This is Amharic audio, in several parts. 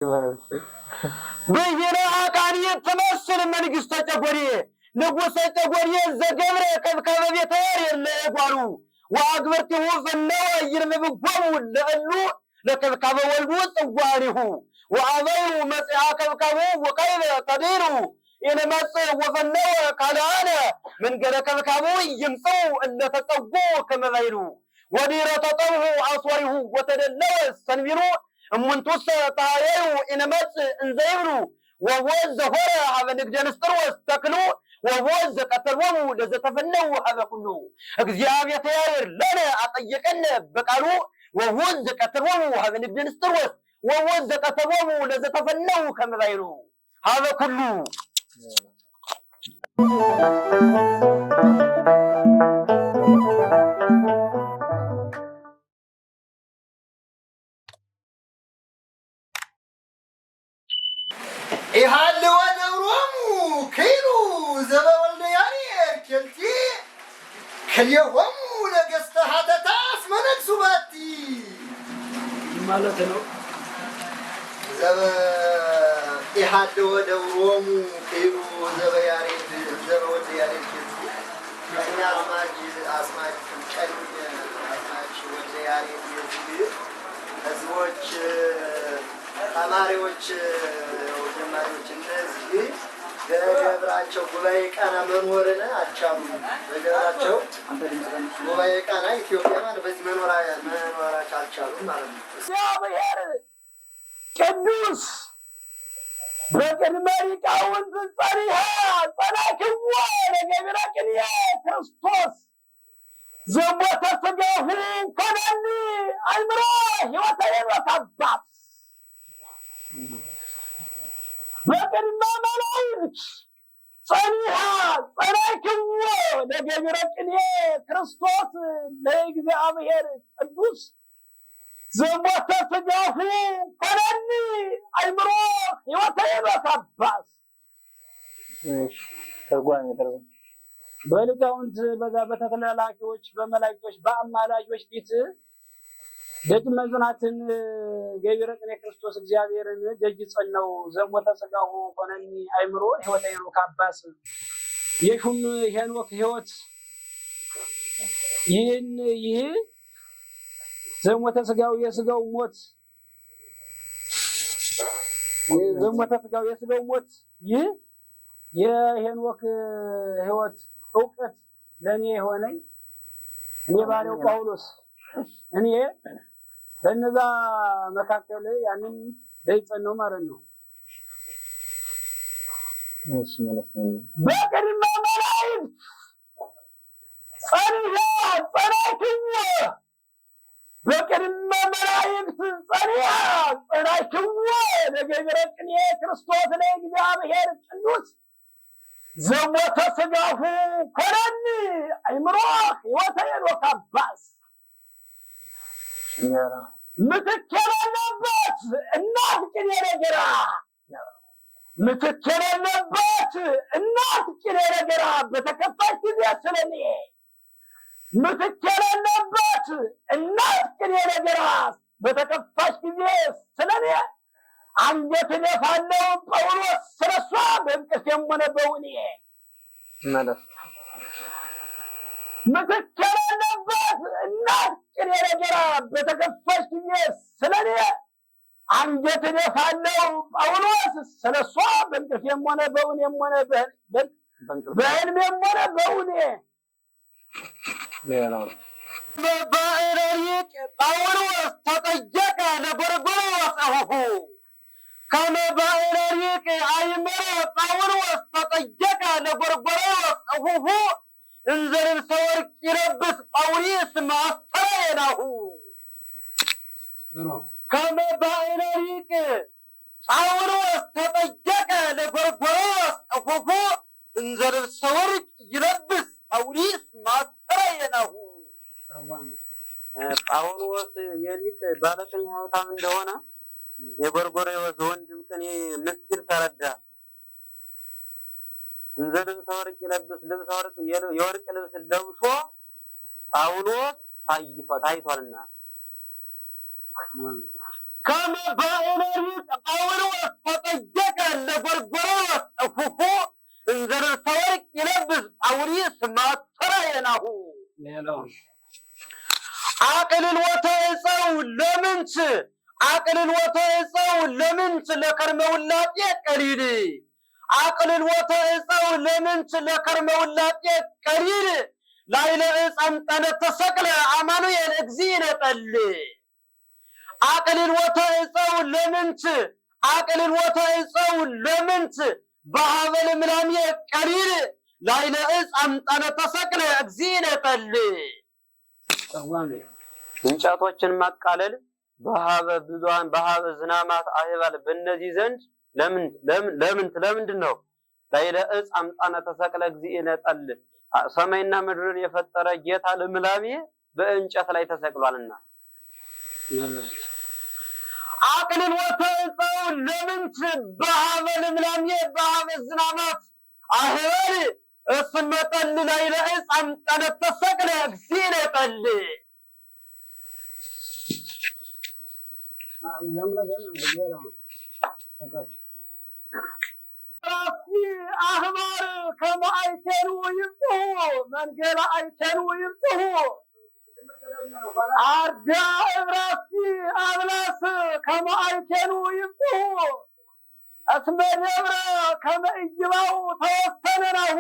بيجينا عقارية تمثل منقصة جبرية نقصة جبرية زجبرة كذا بيتاري اللي يقالوا وأقبرته في النوى يرمي بقوم لأنه لكذا والبوت وقاره وعضيه مسعى كذا وقيل قديره إن مسع وفي النوى قال أنا من قال كذا يمسو أن تتقوه كما غيره ودير تطوه عصوره وتدلوه سنبيره منتوس طايو إن مسع انزيره ووز هرا هذا نقدر نستروس تكلو ووز قتلوه لزتفنوا هذا كله እግዚአብሔር ተያየር ለነ አጠየቀነ በቃሉ ووز قتلوه هذا نقدر نستروس ووز قتلوه لزتفنوا ከመባይሩ هذا كله إيهال ودورهم كيلو زبون يعني كلتي كليهم لقست حتى تاس من السباتي مالتنا زب إيهال ودورهم كيلو زب يعني زبون يعني كلتي يعني أسماء كل أسماء يعني كلتي أزواج ተማሪዎች ወጀማሪዎች እነዚህ በደብራቸው ጉባኤ ቃና መኖርን አቻሉ በደብራቸው ጉባኤ ቃና ኢትዮጵያ ማለት በዚህ መኖራቸው አልቻሉ ማለት ነው። እግዚአብሔር ቅዱስ በቅድመ ሊቃውንት ጸሪሃ ጸናክዋ ለገብረክን ክርስቶስ ዘሞተ ስጋሁ ኮነኒ አይምሮ ሕይወተ የኖታባት በቅድመ መላእክት ጸኒሃ ጸናክዎ ለገብረክን ክርስቶስ ለእግዚአብሔር ቅዱስ ዘሞተ ስጋሁ ኮነኒ አይምሮ ሕይወተ የኖታባት ተርጓሚ በሊቃውንት በዛ በተከላላኪዎች በመላእክቶች በአማላጆች ፊት ደጅ መዝናትን ገቢረ ቅኔ ክርስቶስ እግዚአብሔርን ደጅ ጸነው ዘሞተ ስጋሁ ኮነኒ አይምሮ ሕይወተ የኖታባት የሹም ሄኖክ ሕይወት ይህ ዘሞተ ስጋው የስጋው ሞት ዘሞተ ስጋው የስጋው ሞት ይህ የሄኖክ ሕይወት ዕውቀት ለኔ የሆነኝ እኔ ባሪያው ጳውሎስ እኔ በእነዛ መካከል ያንን ደይጸነው ማለት ነው። እሺ ማለት ነው። በቅድመ መላእክት ጸኒሃ ጸናክዎ በቅድመ መላእክት ጸኒሃ ጸናክዎ ለገብረክን ክርስቶስ ለእግዚአብሔር ቅዱስ ዘሞተ ስጋሁ ኮነኒ አይምሮ ሕይወተ የኖታባት ምትክ የሌለበት እናት ቅኔ ነገራ ምትክ የሌለበት እናት ቅኔ ነገራ በተከፋች ጊዜ ስለኔ ምትክ የሌለበት እናት ቅኔ ነገራ በተከፋች ጊዜ ስለኔ አንገት ደፋለው ጳውሎስ ስለሷ በእንቅልፌም ሆነ በውኔ ማለት ምትክ የሌለበት እናት ቅኔ ነገራ በተከፋች ጊዜ ስለኔ አንገት ደፋለው ጳውሎስ ስለሷ በእንቅልፌም ሆነ በውኔም ሆነ በሕልሜም ሆነ በውኔ በባዕረሪቅ ጳውሎስ ተጠየቀ ለጎርጎርዮስ አሁሁ كما بأولاريك عيمرا قاولوس تطيقا لغرغروس أهوه انزل الصورك يربس قوليس ما أصرينه كما بأولاريك قاولوس تطيقا لغرغروس أهوه انزل الصورك يربس قوليس ما أصرينه قاولوس يليك بالكن يهوتا من دوانا የጎርጎርዮስ ወንድም ቅኔ ምስጢር ተረዳ። እንዘ ልብሰ ወርቅ ይለብስ ልብሰ ወርቅ የወርቅ ልብስ ለብሶ ጳውሎስ ታይቷልና كما بائنريك أول وفتجك لبربرة أفوفو انزل الصورك يلبس أوريس ما ترينه عقل الوتايصو لمنت عقل الوتايصو لمنت لكرم ولاتي قليلي عقل الوتايصو لمنت لكرم ولاتي قليلي لا إله أنت تسقل عمانويل اكزين قلي عقل الوتايصو لمنت عقل الوتايصو لمنت بهذا الملامي قليلي لا إله أنت تسقل اكزين قلي እንጨቶችን ማቃለል በሃበ ዝናማት አይባል በእነዚህ ዘንድ ለምንድን ነው ላይለ እጽ አምጣነ ተሰቅለ እግዚእነ ጠል ሰማይና ምድርን የፈጠረ ጌታ ልምላሜ በእንጨት ላይ ተሰቅሏልና አቅልን ወተንጸው ለምንት በሃበ ልምላሜ በሃበ ዝናማት አይባል እስመጠል ላይለ እጽ አምጣነ ተሰቅለ እግዚእነ ጠል أحمر كما أيتنوا يمسه منقل أيتنوا يمسه أرجع راسي أغلاس كما أيتنوا يمسه أسمى نبرا كما إجمعه توسننه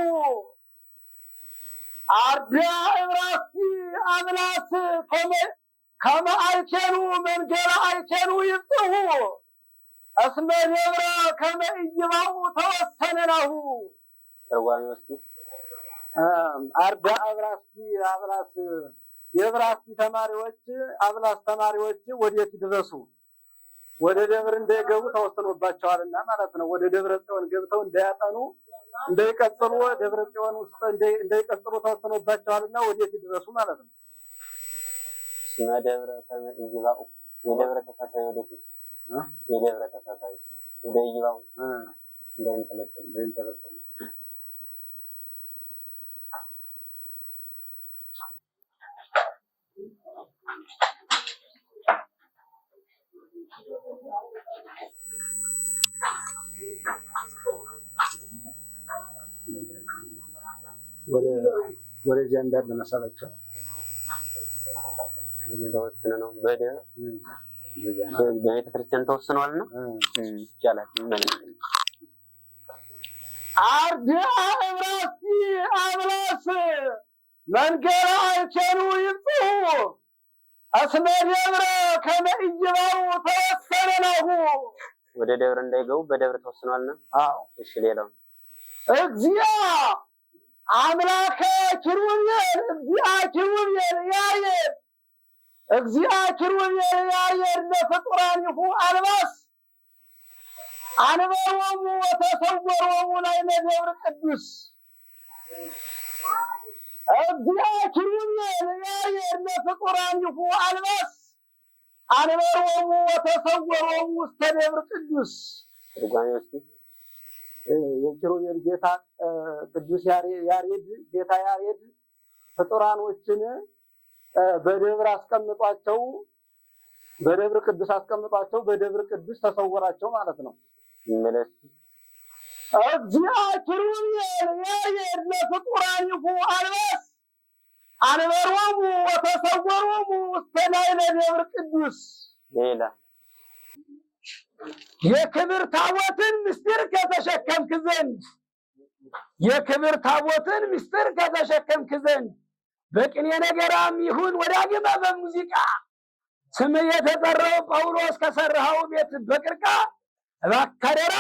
أرجع راسي أغلاس كما أيتنوا منقل أيتنوا يمسه أسمى نبرا كما إجمعه توسننه أرجع راسي أغلاس የብራስቲ ተማሪዎች አብላስ ተማሪዎች ወዴት ድረሱ ወደ ደብር እንደገቡ ተወሰኖባቸዋልና ማለት ነው። ወደ ደብረ ጽዮን ገብተው እንዳያጠኑ እንዳይቀጥሉ ደብረ ጽዮን ውስጥ እንዳይቀጥሉ ተወሰኖባቸዋልና ወዴት ድረሱ ማለት ነው። ደብረ ተመይባው የደብረ ተሳሳይ ወዴት የደብረ ተሳሳይ ወደ ይባው እንደንተለጠለ ወደ ጀንደር ለመሰለቸው ተወስነ ነው በቤተ ክርስቲያን ተወስኗል ነው ይቻላል ማለት ነው። አርዳ እብራሲ አብላስ መንገራ አይቸሩ ይብጡ አስመ ደብረ ከመ ኢይባው ተወሰነ ነው። ወደ ደብረ እንዳይገቡ በደብረ ተወስኗል ነው። አዎ እሺ ሌላው እግዚአ አምላከ ኪሩቤል እግዚአ ኪሩቤል ያየር ለፍጡራኒሁ አልባስ አንበሮሙ ወተሰወሮሙ ላዕለ ደብረ ቅዱስ እግዚአ ኪሩቤል ያየር ለፍጡራኒሁ አልባስ አንበሮሙ ወተሰወሮሙ ውስተ ደብረ ቅዱስ የኪሩቤል ጌታ ቅዱስ ያሬድ ጌታ ያሬድ ፍጡራኖችን በደብር አስቀምጧቸው በደብር ቅዱስ አስቀምጧቸው በደብር ቅዱስ ተሰወራቸው ማለት ነው። መለስ እግዚአ ኪሩቤል ያሬድ ለፍጡራኒሁ አልባስ አንበሮሙ ወተሰወሮሙ ውስተ ላዕለ ደብረ ቅዱስ ሌላ የክብር ታቦትን ምስጢር ከተሸከምክ ዘንድ የክብር ታቦትን ምስጢር ከተሸከምክ ዘንድ በቅኔ ነገራም ይሁን ወዳግመ በሙዚቃ ስም የተጠራው ጳውሎስ ከሰራው ቤት በቅርቃ እባካደራ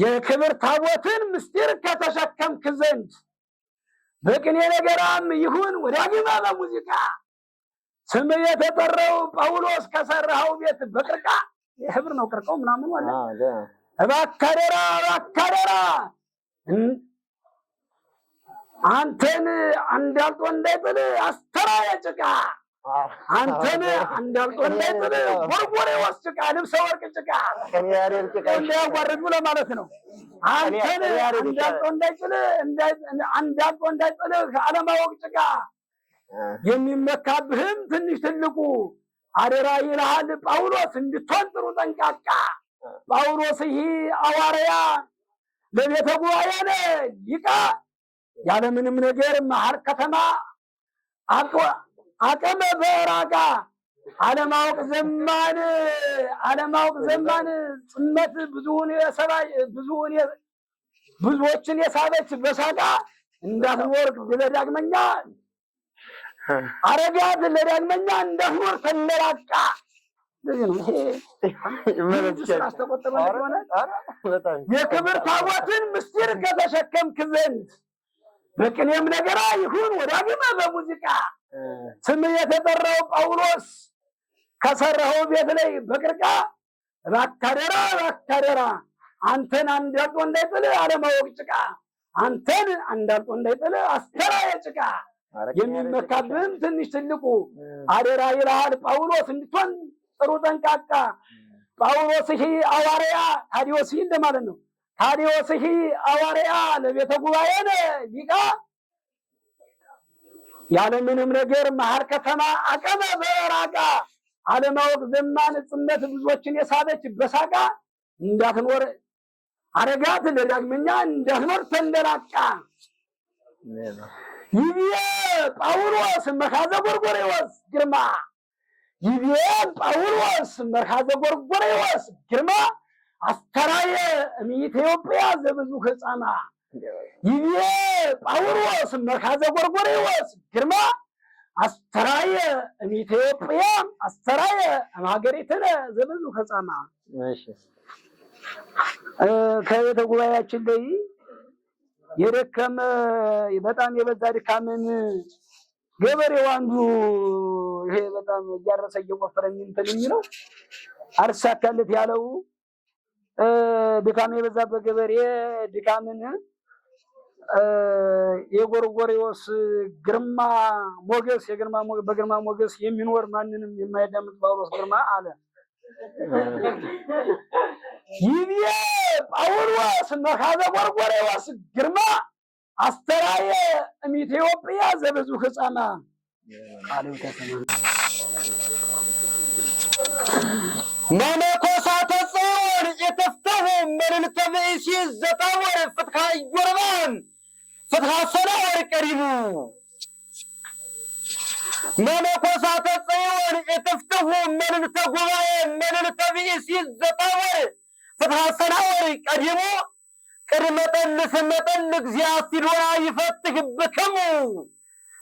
የክብር ታቦትን ምስጢር ከተሸከምክ ዘንድ በቅኔ ነገራም ይሁን ወዳግመ በሙዚቃ ስም የተጠራው ጳውሎስ ከሰራው ቤት በቅርቃ የህብር ነው ቅርቃው ምናምን ወለ እባካደራ አንተን አንዳልጦ እንዳይጥል አስተራየ ጭቃ አንተን አንዳልጦ እንዳይጥል ቦርቦሬ ወስጭቃ ልብሰ ወርቅ ጭቃ እንዳያዋርዱ ለማለት ነው። አንተን አንዳልጦ እንዳይጥል አለማወቅ ጭቃ የሚመካብህም ትንሽ ትልቁ አደራ ይልሃል ጳውሎስ እንድትሆን ጥሩ ጠንቃቃ። ጳውሎስ ይህ ሐዋርያ ለቤተ ጉባኤነ ሊቀ ያለምንም ነገር መሀል ከተማ አቀመ በራጋ አለማወቅ ዘማን ጽመት ብዙዎችን የሳበች በሳጋ እንዳትኖር ለዳግመኛ አረጋት ለዳግመኛ እንዳትኖር ተንደላቃ። ለዚህ ነው የክብር ታቦትን ምስጢር ከተሸከምክ ዘንድ በቅኔም ነገራ ይሁን ወዳግመ በሙዚቃ ስም የተጠራው ጳውሎስ ከሰራው ቤት ላይ በቅርቃ እባክህ አንተን አንዳልጦ እንዳይጥል አለማወቅ ጭቃ አንተን አንዳልጦ እንዳይጥል አስተራየ ጭቃ የሚመካብህም ትንሽ ትልቁ አደራ ይልሃል ጳውሎስ እንድትሆን ጥሩ ጠንቃቃ። ጳውሎስ ይህ ሐዋርያ ታዲዮስ እንደማለት ነው። ታዲዮስ ይህ ሐዋርያ ለቤተ ጉባኤነ ሊቀ ያለምንም ነገር መሀል ከተማ አቀመ በራቃ አለማወቅ ዘማን ጽመት ብዙዎችን የሳበች በሳቃ እንዳትኖር አረጋት ለዳግመኛ እንዳትኖር ተንደላቃ። ይቤ ጳውሎስ መርካዘ ጎርጎርዮስ ግርማ ይቤ ጳውሎስ መርካዘ ጎርጎርዮስ ግርማ አስተራየ እምኢትዮጵያ ዘብዙ ሕፃና ይቤ ጳውሎስ መርካዘ ጎርጎርዮስ ግርማ አስተራየ እምኢትዮጵያ አስተራየ እምሀገሪትነ ዘብዙ ሕፃና። ከቤተ ጉባኤያችን ላይ የደከመ በጣም የበዛ ድካምን ገበሬው አንዱ ይሄ በጣም እያረሰ እየቆፈረ እንትን የሚለው አልሳካለት ያለው ድካም የበዛበት ገበሬ ድካምን የጎርጎርዮስ ግርማ ሞገስ በግርማ ሞገስ የሚኖር ማንንም የማያዳምጥ ጳውሎስ ግርማ አለ። ይቤ ጳውሎስ መርካዘ ጎርጎርዮስ ግርማ አስተራየ እምኢትዮጵያ ዘብዙ ሕፃና መነኮሳተ ጽዮን የተፍተሁ መልዕልተ ብእሲ ዘጣወር ፍትሐ ኢዮርብዓም ፍትሐ ሰናወር ቀሪቡ መነኮሳተ ጽዮን የተፍተሁ መልዕልተ ጉባኤ መልዕልተ ብእሲ ዘጣወር ፍትሐ ሰናወር ቀሪቡ ቅድመ ጠል እስመ ጠል እግዚአ ሲዶና ይፈትህ ብክሙ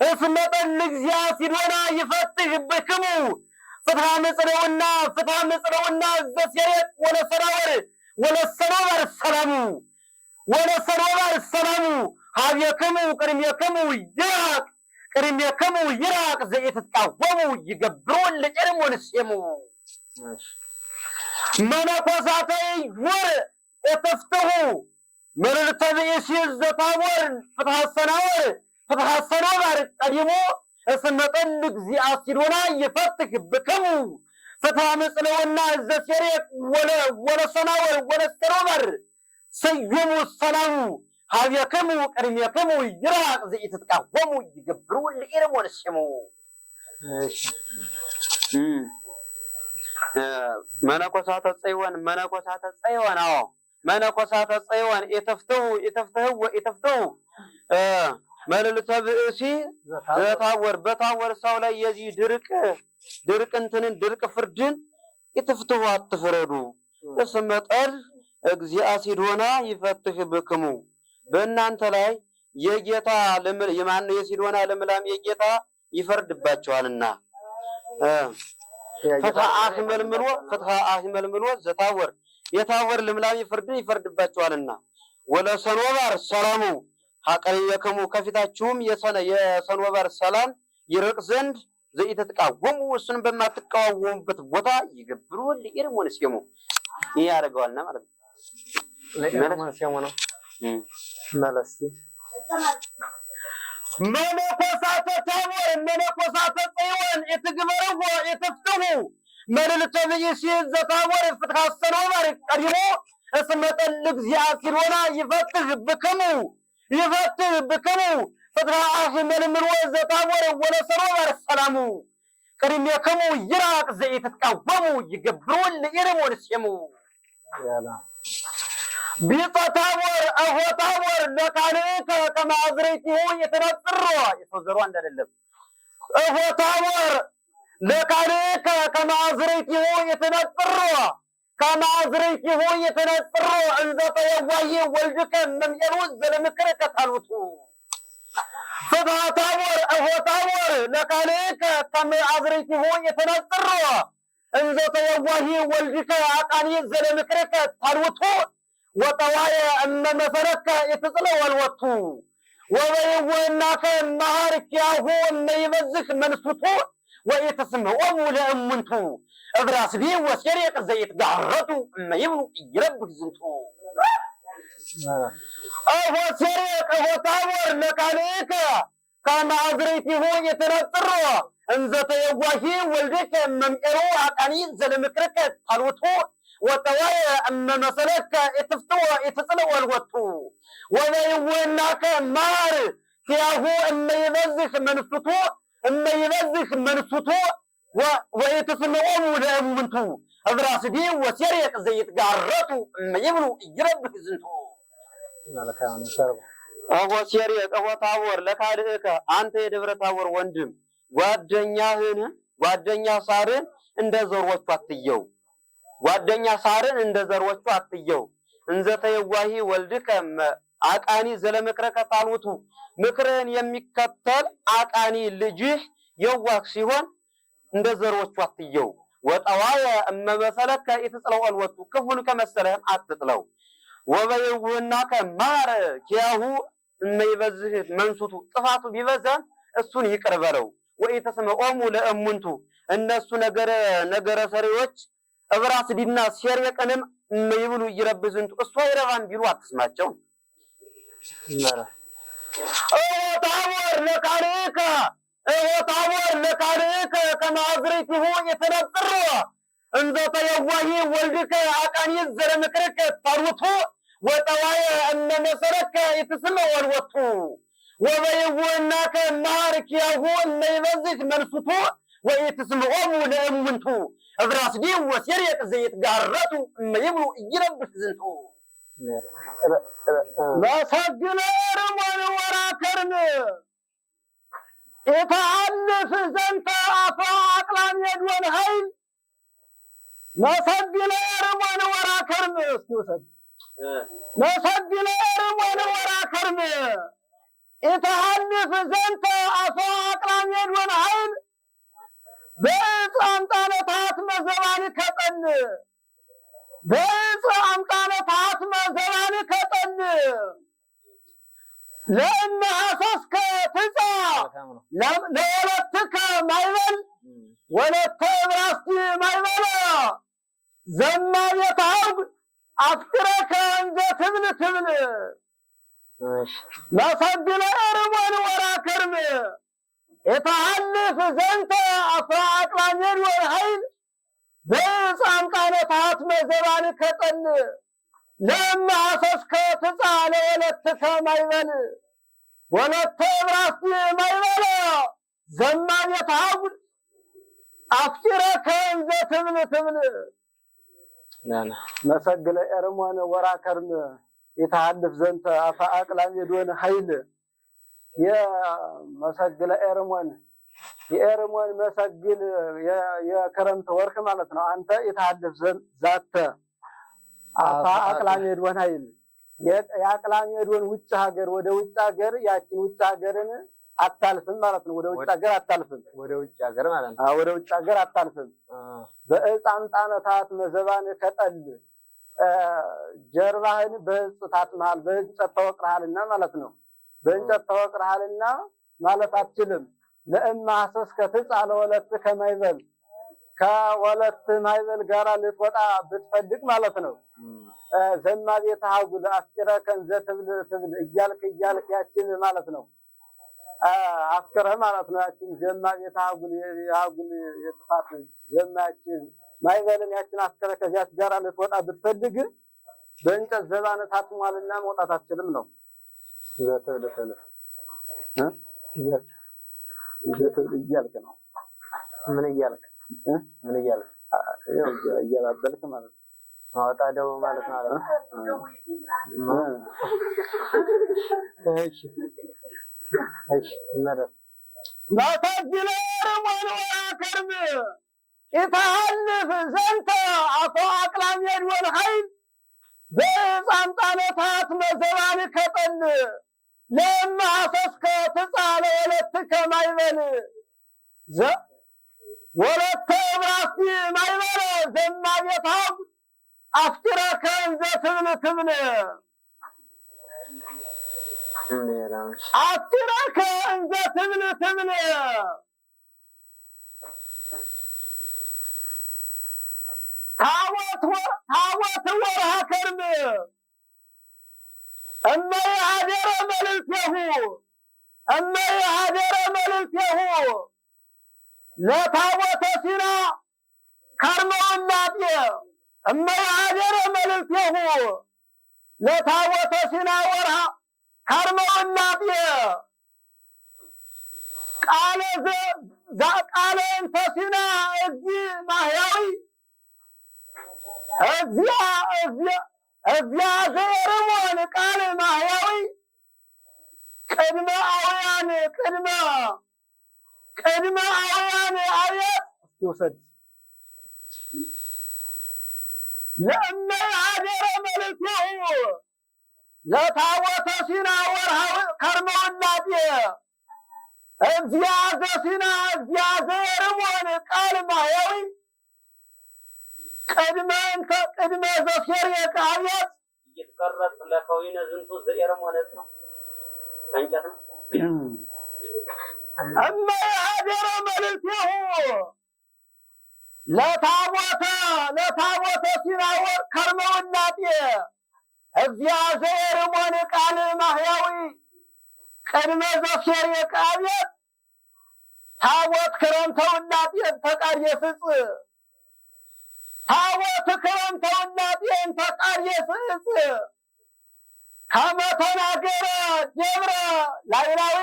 እስመ ጠል እግዚአ ሲዶና ይፈትህ ብክሙ ፍትሐ ምጽረውና ዘሴሬት ወለሰኖበር ሰላሙ ሀቤክሙ ቅድሜክሙ ይራቅ ዘኢትትቃወሙ ይገብሮ ለጨርሞን ሴሙ መነኮሳተ ኢዮር የተፍተሁ መልዕልተ ብእሲ ዘታወር ፍትሐ ሰናወር ቀዲሞ እስመ ጠል እግዚአ ሲዶና ይፈትህ ብክሙ ፍትሐ ምጽለውና ዘሴሬት ወለሰናወር ወለሰኖበር ስዩሙ ሰላሙ ሀቤክሙ ቅድሜክሙ ይራቅ ዘኢትትቃወሙ ይገብሩ ለጨርሞን ሴሙ። መነኮሳተ ጽዮን አዎ መነኮሳተ ጽዮን የተፍተው መልዕልተ ብእሲ ዘታወር በታወር ሰው ላይ የዚህ ድርቅ ፍርድን የተፍተው አትፍረዱ። እስመ ጠል እግዚአ ሲዶና ይፈትህ ብክሙ በእናንተ ላይ የጌታ የማነው የሲዶና ልምላም የጌታ ይፈርድባቸዋልና። ፍትሐ አሂመልምሎ ዘታወር የታወር ልምላሜ ፍርድን ይፈርድባቸዋልና። ወለሰኖባር ሰላሙ ሀቀየከሙ ከፊታችሁም የሰኖባር ሰላም ይርቅ ዘንድ ዘኢትትቃወሙ እሱን በማትቃወሙበት ቦታ ይገብሩ ለኢርሞን ሲሙ ይህ ያደርገዋልና ማለት ነው። ለኢርሞን ሲሙ ነው መለስቲ መነኮሳተ ታቦር መነኮሳተ ጽዮን የተግበረው የተፍተሁ መልዕልተ ብእሲ ዘታወር ፍትሐ ሰናወር ቀዲሞ እስመ ጠል እግዚአ ሲዶና ይፈትህ ብክሙ ፍትሐ አሂመልምሎ ዘታወር ወለሰኖበር ሰላሙ ቅድሜክሙ ይራቅ ዘኢትትቃወሙ ይገብሩን ለኢርሞን ሲሙ ቢጸታወር አሆታወር ለካልእከ ከማዝሬቲሁ የተነጽሮ የሰው ዘሩ አንድ አይደለም። አሆታወር ለካልእከ ከማዝሬቲሁ የተነጽሮ ከማዝሬቲሁ የተነጽሮ እንዘተ የዋሂ ወልድከ መምየሩ ዘለምክር ከታሉቱ ፍትሐታወር አሆታወር ለካልእከ ከማዝሬቲሁ የተነጽሮ እንዘተ የዋሂ ወልድከ አቃኒ ዘለምክር ከታሉቱ ወጠዋየ እመመሰረከ የተጽለው ወልወቱ ወበይወናከ ማሃርኪያሁ እመይበዝህ መንሱቱ ወኢትስምዖሙ ለእሙንቱ እብራስቢ ወሴሬቅ ዘይትጋረቱ እመይብሉ ይረብህ ዝንቱ አሆ ሴሬቅ አሆታወር ለካልእከ ከማዝሬቲሁ የተነጽሮ እንዘተ የዋሂ ወልድከ መምኤሩ አቃኒ ዘለምክርከ ታልወቱ ወጠዋየ እመመሰለከ የተፍትወ የተጽለው ወልወቱ ወበይወናከ ማር ኪያሁ እመይበዝህ መንሱቱ እመይበዝህ መንሱቱ ወኢትስምዖሙ ለእሙንቱ እብራስቢ ወሴሬቅ ዘይትጋረቱ እመይብሉ ይረብህ ዝንቱ አሆ ሴሬቅ አሆታወር ለካልእከ አንተ የደብረ ታቦር ወንድም ጓደኛ ሳርን እንደ ዘሮቹ አትየው ጓደኛ ሳርን እንደ ዘሮቹ አትየው እንዘተ የዋሂ ወልድከ አቃኒ ዘለምክረከ ታልውቱ ምክርን የሚከተል አቃኒ ልጅህ የዋህ ሲሆን እንደ ዘሮቹ አትየው ወጠዋየ እመመሰለከ የተጽለው ወልወቱ ክፉን ከመሰለህም አትጥለው ወበይውህናከ ማር ኪያሁ እመይበዝህ መንሱቱ ጥፋቱ ቢበዛም እሱን ይቅር በለው ወኢትስምዖሙ ለእሙንቱ እነሱ ነገረ ሰሪዎች እብራስዲና ሴሬቅንም እመይብሉ ይረብዝንቱ እሱ አይረባም ቢሉ አትስማቸው ታቦር ለካልእከ ከማዝሬቲሁ የተነጽሮ እንዘተ የዋሂ ወልድከ አቃኒ ዘለምክርከ ታልውቱ ወጠዋየ እመመሰረከ የተስምዕ ወልወቱ ወበይውህናከ ማርኪያሁ እመይበዝህ መንሱቱ ወኢትስምዖሙ ለእሙንቱ እብራስዲ ወሴሬቅ ዘይትጋረቱ እመይብሉ ይረብህ ዝንቱ መሰግነ ርሞን ወራከርን ኢተአልፍ ዘንተ አፈ አቅላም የድወን ኃይል መሰግነ ርሞን ወራከርን እስኪወሰድ መሰግነ ርሞን ወራከርን ኢተአልፍ ዘንተ አፈ አቅላም የድወን ኃይል በዕፀ አምጣነታት መዘባን ከጠን በዕፀ አምጣነታት መዘባን ከጠን ለእነ ሐሰስከ ትጻ ለወለትከ ማይበል ወለተ እብራስቲ ማይበለ ዘማ ቤታውግ አፍቅረከ እንዘ ትብል ትብል መሰግነ ርሞን ወራከርም ኢተአልፍ ዘንተ አፈ አቅላም የድወን ኃይል በዕፀ አምጣነታት መዘባን ከጠን ለእነ ሐሰስከ ትጻ ለወለትከ ማይበል ወለተ እብራስቲ ማይበለ ዘማ ቤታውግ አፍቅረከ እንዘ ትብል ትብል መሰግነ ርሞን ወራከርም ኢተአልፍ ዘንተ አፈ አቅላም የድወን ኃይል የመሰግለ ኤርሞን የኤርሞን መሰግል የክረምት ወርቅ ማለት ነው። አንተ ኢተአልፍ ዛተ አፈ አቅላም የድወን ኃይል የአቅላም የድወን ውጭ ሀገር ወደ ውጭ ሀገር ያችን ውጭ ሀገርን አታልፍም ማለት ነው። ወደ ውጭ ሀገር አታልፍም ወደ ውጭ ሀገር ማለት ነው። ወደ ውጭ ሀገር አታልፍም። በዕፀ አምጣነታት መዘባን ከጠል ጀርባህን በዕፀ ታጥመሃል በእንጨት ተወቅረሃልና ማለት ነው። በእንጨት ተወቅረሃልና ማለት አትችልም። ለእነ ሐሰስከ ትጻ ለወለትከ ማይበል ከወለት ማይበል ጋራ ልትወጣ ብትፈልግ ማለት ነው። ዘማ ቤታውግ አፍቅረከ እንዘ ትብል ትብል እያልክ ያችን ማለት ነው። አፍቅረህ ማለት ነው። ያችን ዘማ ቤታውግ የጥፋት ዘማችን ማይበልን ያችን አፍቅረህ ከዚያች ጋራ ልትወጣ ብትፈልግ በእንጨት ዘባነ ታጥሟልና መውጣት አትችልም ነው። እያልክ ነው ምን እያልክ እያባበልክ ማለት ነው። አወጣደው ማለት ነው። እሺ እናደር ለተጅለር ወንወራ ከርም ኢታልፍ ዘንተ አቶ አቅላሜድ ወልኃይል በሕፃን ጣለታት መዘባን ከጠል ለማሰስከ ትጻለ ወለትከ ማይበል ወለተ ብራስቲ ማይበል ዘማ ቤታው አፍጥረከ እንዘ ትብል ትብል አፍጥረከ እንዘ ትብል ትብል ታቦት ወርሃ ከርም እመይ ሀደረ መልልቴሁ ለታቦተ ሲና ከርመውላጤ እመይ ሀደረ መልልቴሁ ለታቦተ ሲና ወርሃ ከርመውላጤ ቃለ እንተ ሲና እጅ ማህያዊ እግዚአብሔርሞን ቃል ማህያዊ ቅድመ አውያን አብያት ይውሰድ ለእመይ ሀደረ መልእክቴሁ ለታቦተ ሲና ወርሃዊ ከርመውላጤ እግዚአብሔርሞን ቃል ማህያዊ ቅድመ ዘፌር የቃብያት እየተቀረጽ ለከዊነ ዝንቱ ዘኤርም ማለት ነው። እንጨት ነው። እመይ ሀደረ መልእክቴሁ ለታቦተ ሲና ከርመውላጤ እግዚአብሔርሞን ቃል ማህያዊ ቅድመ ዘፌር የቃብያት ታቦት ክረምተውላጤ ፈቃድ የፍጽ ታቦት ክረምተውላጤን ፈቃድ የፍጽ ከመተናገረ ጀብረ ላይላዊ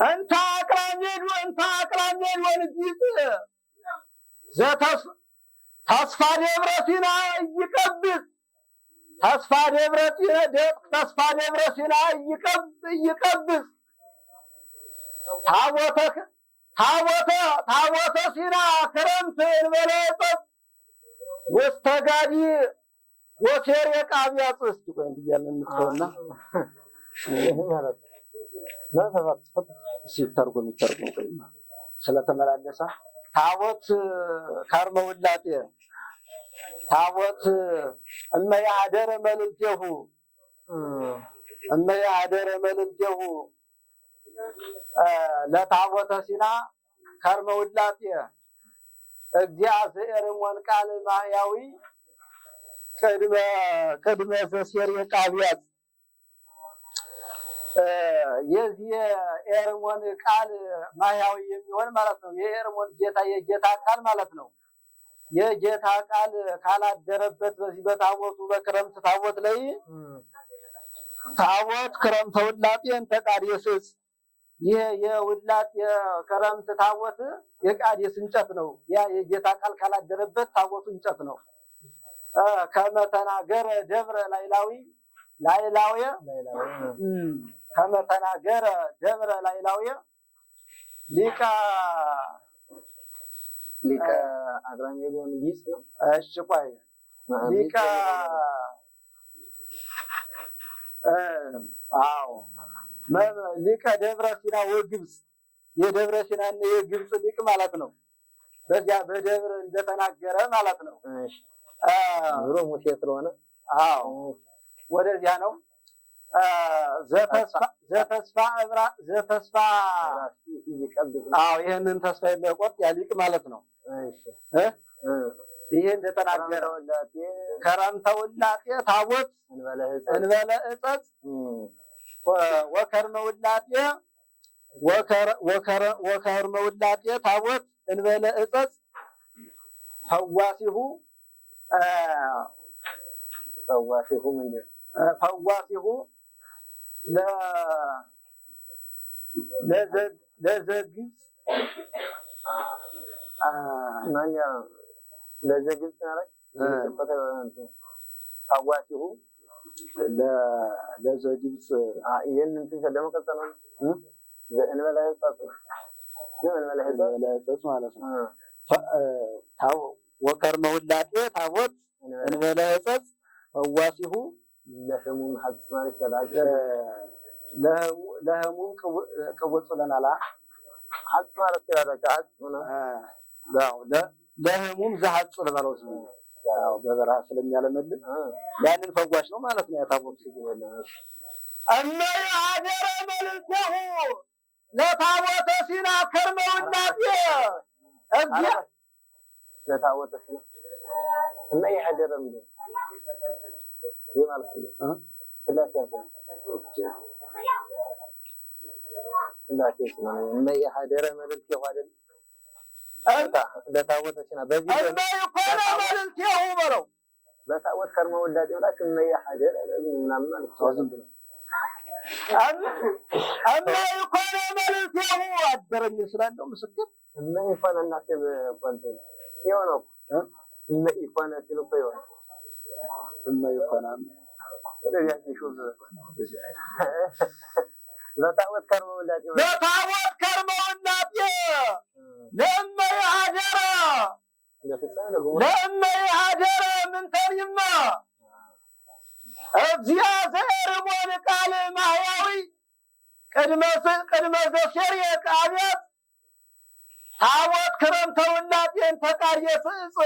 እንተ አቅራሜድ ወንጂት ተስፋ ደብረ ሲና ይቀብስ ተስፋ ደብረ ሲና ይቀብስ ታቦተ ሲና ክረምት እንበለጸት ወስተጋዲ ወሴር የቃብያት እስኪ ቆይ እንዲያለን እንተውና ማለት ነው። ሲተርጎም ቆይ ስለተመላለሰ ታቦት ከርመውላጤ ታቦት እመይ ሀደረ መልእክቴሁ ለታቦተ ሲና ከርመውላጤ እግዚአብሔርሞን ቃል ማህያዊ ቅድመ ዘሴር የቃብያት የዚህ የኤርሞን ቃል ማህያዊ የሚሆን ማለት ነው። የኤርሞን የጌታ ቃል ማለት ነው። የጌታ ቃል ካላደረበት በዚህ በታቦቱ በክረምት ታቦት ላይ ታቦት ክረምተ ውላጤን ተቃዴስስ ይሄ የውላጤ የክረምት ታቦት የቃዴስ እንጨት ነው። ያ የጌታ ቃል ካላደረበት ታቦቱ እንጨት ነው። ከመተናገረ ደብረ ላይላዊ ከመተናገረ ደብረ ላይላዊ ሊቀ አቅራሜድ ወንጂት ነው። እሺ ቆይ ሊቀ ሊቀ ደብረ ሲና ወግብጽ የደብረ ሲናና የግብጽ ሊቅ ማለት ነው። በዚያ በደብረ እንደተናገረ ማለት ነው። እሺ ኑሮ ሙሴ ስለሆነ ወደዚያ ነው። ዘተስፋ ይህንን ተስፋ የሚያቆርጥ ያ ሊቅ ማለት ነው። ይሄ እንደተናገረ ከረምተ ውላጤ ታቦት እንበለ እጸጽ ወከርመ ውላጤ ታቦት እንበለ እጸጽ ፈዋሲሁ ፈዋሲሁ ምንድን ፈዋሲሁ ለዘግብፅ ማን ያ ለዘግብፅ ማለት ፈዋሲሁ ለዘግብፅ ይሄን እንትን ለመቀጠል ነው እንበላ ህጻጽ ማለት ነው። ወከርመ ውላጤ ታቦት እንበለ ህጸጽ ፈዋሲሁ ለህሙም ሐጽ ማለት ይችላል። ለህሙም ቅቡጽ ለናላ ሐጽ ማለት ይችላል። ሐጽ ነው ለህሙም ዘሐጽ ለባለው ነው። ያው በበረሃ ስለሚያለመልም ያንን ፈዋሽ ነው ማለት ነው። ያታቦት ሲገበለ እመ አደረ መልክሁ ለታቦተ ሲና ከርመ ውላጤ እዚያ ለታቦተ ሲና እና የሀደረ ምንድን ይማል ስላሴ ነው እና የሀደረ መልክሁ አይደል ለታቦተ ሲና በዚህ እመ ይኮነ መልክሁ በለው ለታቦት ከርመ ውላጤ ብላችሁ እና የሀደረ ምናምን ማለት ነው። እመ ይኮነ መልክሁ አደረኝ ስላለው ምስክር እመ ይኮነ እናቴ በቆንጆ የሆነው እመ ይኮነ ሲልኮ ይሆነ እመ ይኮነ ወደዚያ ሲሹዝ ለታቦት ከርመ ውላጤ ለእመ የሀደረ ምንተሪማ እዚያ ዘርቦን ቃል ማህያዊ ቅድመ ዘሴር የቃቤት ታቦት ክረምተ ውላጤን ተቃርየ ፍጽ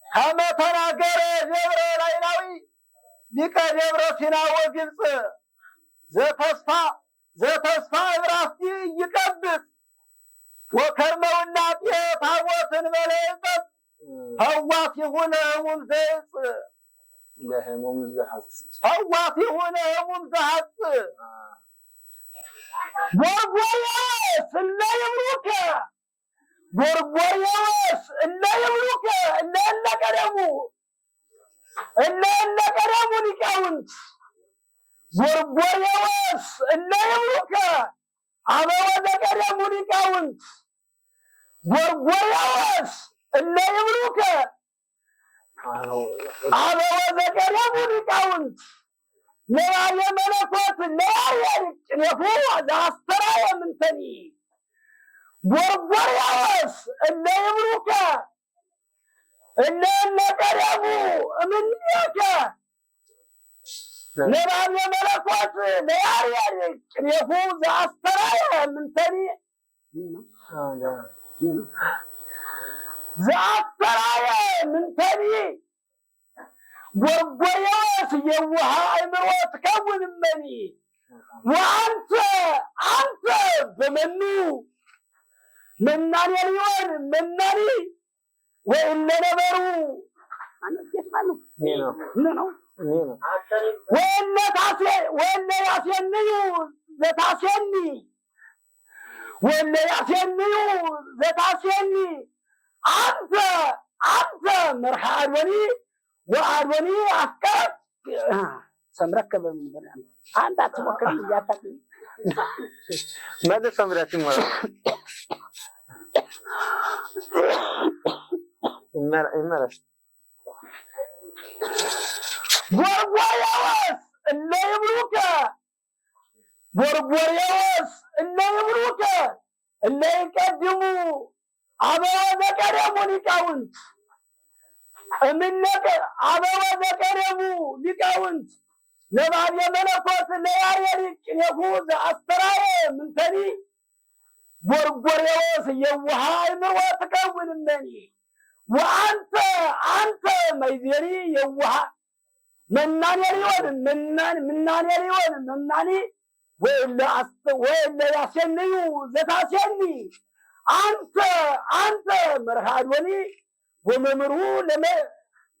ከመተናገረ ደብረ ላይላዊ ሊቀ ደብረ ሲና ወግብፅ ዘተስፋ እብራስቲ ይቀብጽ ወከርመ ውላጤ ታቦትን በለዕፀት ፈዋሲሁ ለህሙም ዘዕፅ ለህሙም ዘሐጽ ፈዋሲሁ ለህሙም ዘሐጽ ጎርጎርዮስ እለ ይብሉከ ጎርጎርዮስ እለ ይብሉከ እለ ቀደሙ ሊቃውንት ጎርጎርዮስ እለ ይብሉከ አበወ ዘቀደሙ ሊቃውንት ጎርጎርዮስ እለ ይብሉከ አበወ ዘቀደሙ ሊቃውንት ለባለ መለኮት ለያርያድ ቅኔሁ ዘአስተርአየ ምንተኒ ጎርጎርዮስ እለ ይብሉከ እለ ቀደሙ እምኔከ ለባለ መለኮት ለያርያድ ቅኔሁ ዘአስተርአየ ምንተኒ ዘአስተርአየ ምንተኒ ጎርጎርዮስ የውሃ አእምሮ ትከውን እመኒ ወአንተ በመኑ መናኔ ሊሆን መናኒ ወእለ ነበሩ ወእለ ያሴንዩ ዘታሴኒ አንተ መርሐ አድወኒ ወአድወኒ አፍቀረት ሰምረከበ ምን አንተ አትሞክር ያታቂ ማለት ሰምራቲ ማለት ይመረስ ጎርጎርዮስ እለ ይብሉከ እለ ይቀድሙ አበወ ዘቀደሙ ሊቃውንት አበወ ዘቀደሙ ሊቃውንት ለባለ መለኮት ለያርያድ ቅኔሁ ዘአስተርአየ ምንተኒ ጎርጎርዮስ የውሃ አእምሮ ትከውን እመኒ ወአንተ መይዜኒ የውሃ መናኔ ሊሆን መናኒ ወእለ ያሴንዩ ዘታሴኒ አንተ መርሐ አድወኒ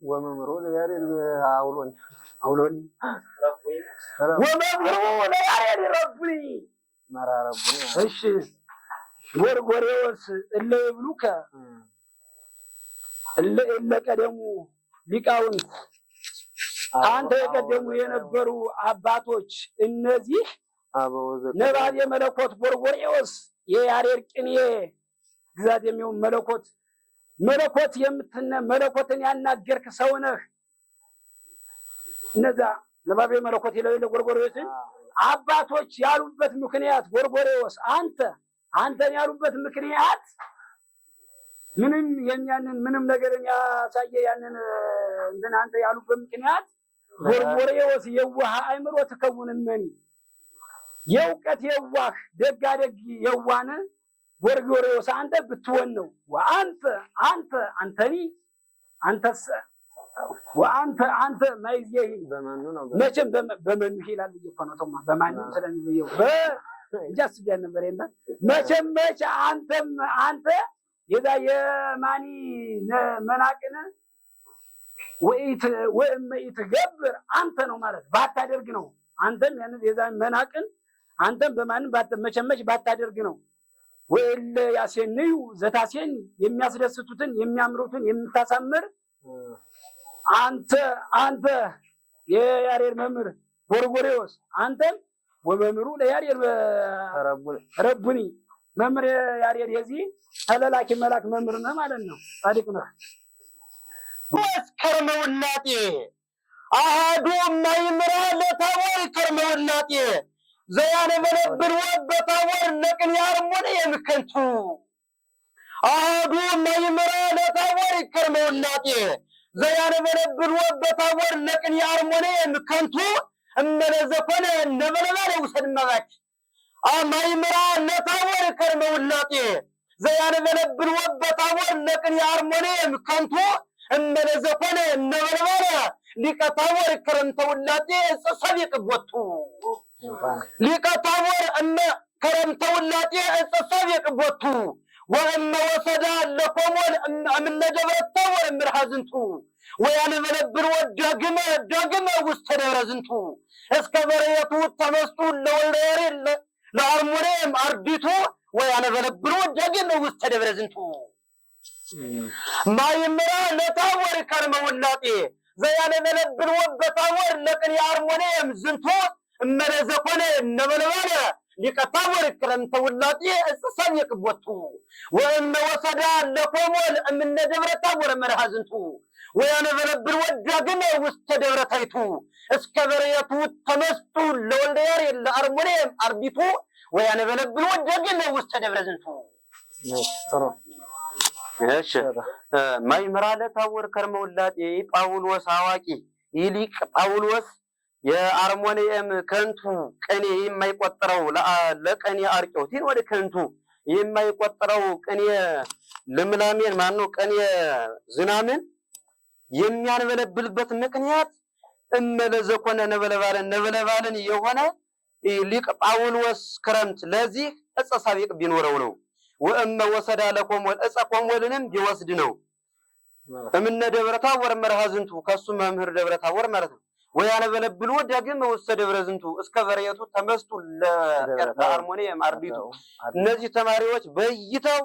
ወመምህሩ ለያሬድ አውሎኒ ወመምህሩ ለያሬድ ረቡኒ መራረቡኒ እሺ ጎርጎርዮስ እለ ይብሉከ እለ ቀደሙ ሊቃውንት አንተ የቀደሙ የነበሩ አባቶች እነዚህ ነባቤ መለኮት ጎርጎርዮስ የያሬድ ቅኔ ግዛት የሚሆን መለኮት መለኮትን ያናገርክ ሰው ነህ። እነዛ ነባቤ መለኮት የሌለ ጎርጎርዮስን አባቶች ያሉበት ምክንያት ጎርጎርዮስ አንተን ያሉበት ምክንያት ምንም ነገርን ያሳየ ያንን እንትን አንተ ያሉበት ምክንያት ጎርጎርዮስ የዋህ አእምሮ ተከውንመኒ የእውቀት የዋህ ደጋደግ የዋነ ጎርጎርዮስ አንተ ብትሆን ነው። አንተ ማይዚህ በማኑ ነው መቼም በመኑ ይላል እየቆነተማ በማኑ ስለሚየው በእጃስ ነበር እና መቼም አንተ የዛ የማኒ መናቅነ ወይት ገብር አንተ ነው ማለት ባታደርግ ነው። አንተም ያን የዛ መናቅን አንተም በማንም መቸመች ባታደርግ ነው። ወይል ያሴንዩ ዘታሴን የሚያስደስቱትን የሚያምሩትን የምታሳምር አንተ የያሬድ መምህር ጎርጎርዮስ አንተም ወመምህሩ ለያሬድ ረቡኒ መምህር ያሬድ የዚህ ተለላኪ መልአክ መምህር ነው ማለት ነው። ጻድቅ ነው። ከርመውላጤ አሃዱ ማይምራ ለታወር ከርመውላጤ ዘያነ በነብር ወበታወር ለቅን ያርሞነ የምከንቱ አሃዱ ማይምራ ለታወር ከርመውላጤ ዘያነ በነብር ወበታወር ለቅን ያርሞነ የምከንቱ እመለዘፈነ ነበለባለ ውሰድማባች ማይምራ ለታወር ከርመውላጤ ዘያነ በነብር ወበታወር ለቅን ያርሞነ የምከንቱ እመለዘፈነ ነበለባለ ሊቀታወር ከረምተውላጤ ጽሰቢቅ ቦቱ ሊቀታወር ከረምተውላጤ ጽሰቢቅ ቦቱ ወእመ ወሰዳ ለቆሞን እምነደብረታወር ምርሃዝንቱ ወያነ በነብር ወዳግመ ውስተ ደብረ ዝንቱ እስከ በረየቱ ተመስጡ ለወልደያሬ ለአርሞኔም አርዲቱ ወያነ በነብር ወዳግመ ውስተ ደብረ ዝንቱ ማይምራ ለታወር ከርመውላጤ ዘያነ በነብር ወበታወር ለቅን ያርሞኔም ዝንቱ እመለዘኮነ ነበለባለ ሊቀታወር ከረምተውላጤ ጽሰቢቅ ቦቱ ወእመ ወሰዳ ለቆሞን እምነደብረታወር መርሃዝንቱ ወያነ በነብር ወዳግመ ውስተ ደብረታይቱ እስከ በረየቱ ተመስጡ ለወልደያሬ ለአርሞኔም አርዲቱ ወያነ በነብር ወዳግመ ውስተ ደብረ ዝንቱ እሺ ማይምራ ለታወር ከርመውላጤ ጳውሎስ አዋቂ ይሊቅ ጳውሎስ የአርሞኒየም ከንቱ ቅኔ የማይቆጠረው ለቅኔ አርቄውቲን ወደ ከንቱ የማይቆጠረው ቅኔ ልምላሜን ማነው ቅኔ ዝናምን የሚያንበለብልበት ምክንያት እመለዘኮነ ነበለባልን የሆነ ሊቅ ጳውሎስ ክረምት ለዚህ ዕፀ ሳቢቅ ቢኖረው ነው። ወእመ ወሰዳ ለቆሞል ዕፀ ቆሞልንም ቢወስድ ነው። እምነ ደብረታወር መርሃዝንቱ ከሱ መምህር ደብረታወር ማለት ነው። ወያነ በነብሉ ዳግመ ውስተ ደብረ ዝንቱ እስከ በረየቱ ተመስጡ ለአርሞኒየም አርዲቱ እነዚህ ተማሪዎች በይተው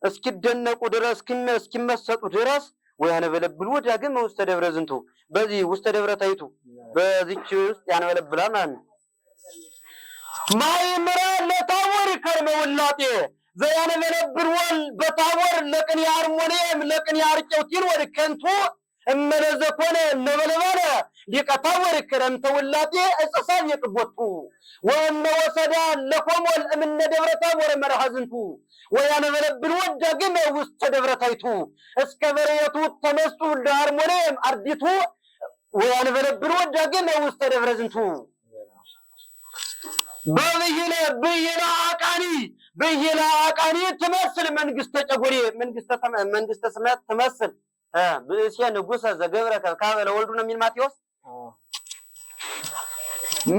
እስኪደነቁ ድረስ እስኪመሰጡ ድረስ ወያነ በነብሉ ዳግመ ውስተ ደብረ ዝንቱ በዚህ ውስተ ደብረ ታይቱ በዚህች ውስጥ ያነበለብላል ማለት ነው። ማይምራ ለታወር ከርመውላጤ ዘያነ በነብር ወል በታወር ለቅን ያርሞኒየም ለቅን ያርቄውቲን ወደ ከንቱ እመለዘኮነ ነበለባለ ሊቀታወር ከረምተውላጤ ዕፀ ሳቢቅ ቦቱ ወእመ ወሰዳ ለቆሞል እምነ ደብረታወር መርሃዝንቱ ወያነ በነብር ወዳግመ ውስተ ደብረታይቱ እስከ በረየቱ ተመስጡ ለአርሞኒየም አርዲቱ ወያነ በነብር ወዳግመ ውስተ ደብረ ዝንቱ ብይነ አቃኒ ትመስል መንግስተ ጨጎሬ መንግስተ ሰማያት ትመስል ብእሴ ንጉሰ ዘገብረ ከብካበ ለወልዱ ነው የሚል ማቴዎስ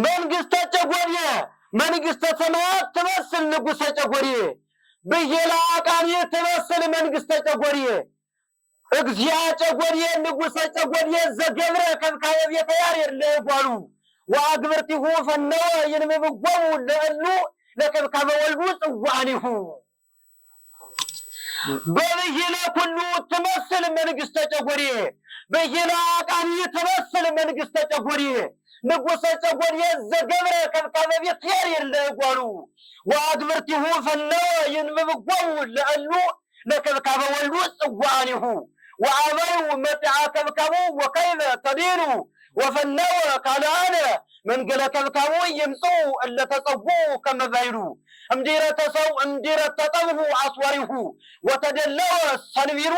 መንግስተ ጨጎሬ መንግስተ ሰማያት ትመስል ንጉሰ ጨጎሬ ብይነ አቃኒ ትመስል መንግስተ ጨጎሬ እግዚአ ጨጎሬ ንጉሰ ጨጎሬ ዘገብረ ከብካበ ቤተ ያሬድ ለጓሉ ወአግብርቲሁ ፈነወ ይንብብጎሙ ለእሉ ለከብካበ ወልዱ ጽዋኒሁ በብሂለ ኩሉ ትመስል መንግስተ ጨጎዴ ብሂለ አቃኒ ትመስል መንግስተ ጨጎዴ ንጉሰ ጨጎዴ ዘገብረ ከብካበ ቤት የለ ጓሉ ወአግብርቲሁ ፈነወ ይንብብጎሙ ለእሉ ለከብካበ ወልዱ ጽዋኒሁ ወአበዩ መጥዓ ከብካቡ ወከይበ ተዲኑ ወፈነወ ካልአነ መንገለ ከብካቡ ይምጽኡ እለተጸጉ ከመባይሉ እምዲረ ተጠብሁ አስዋሪሁ ወተደለወ ሰንቢሩ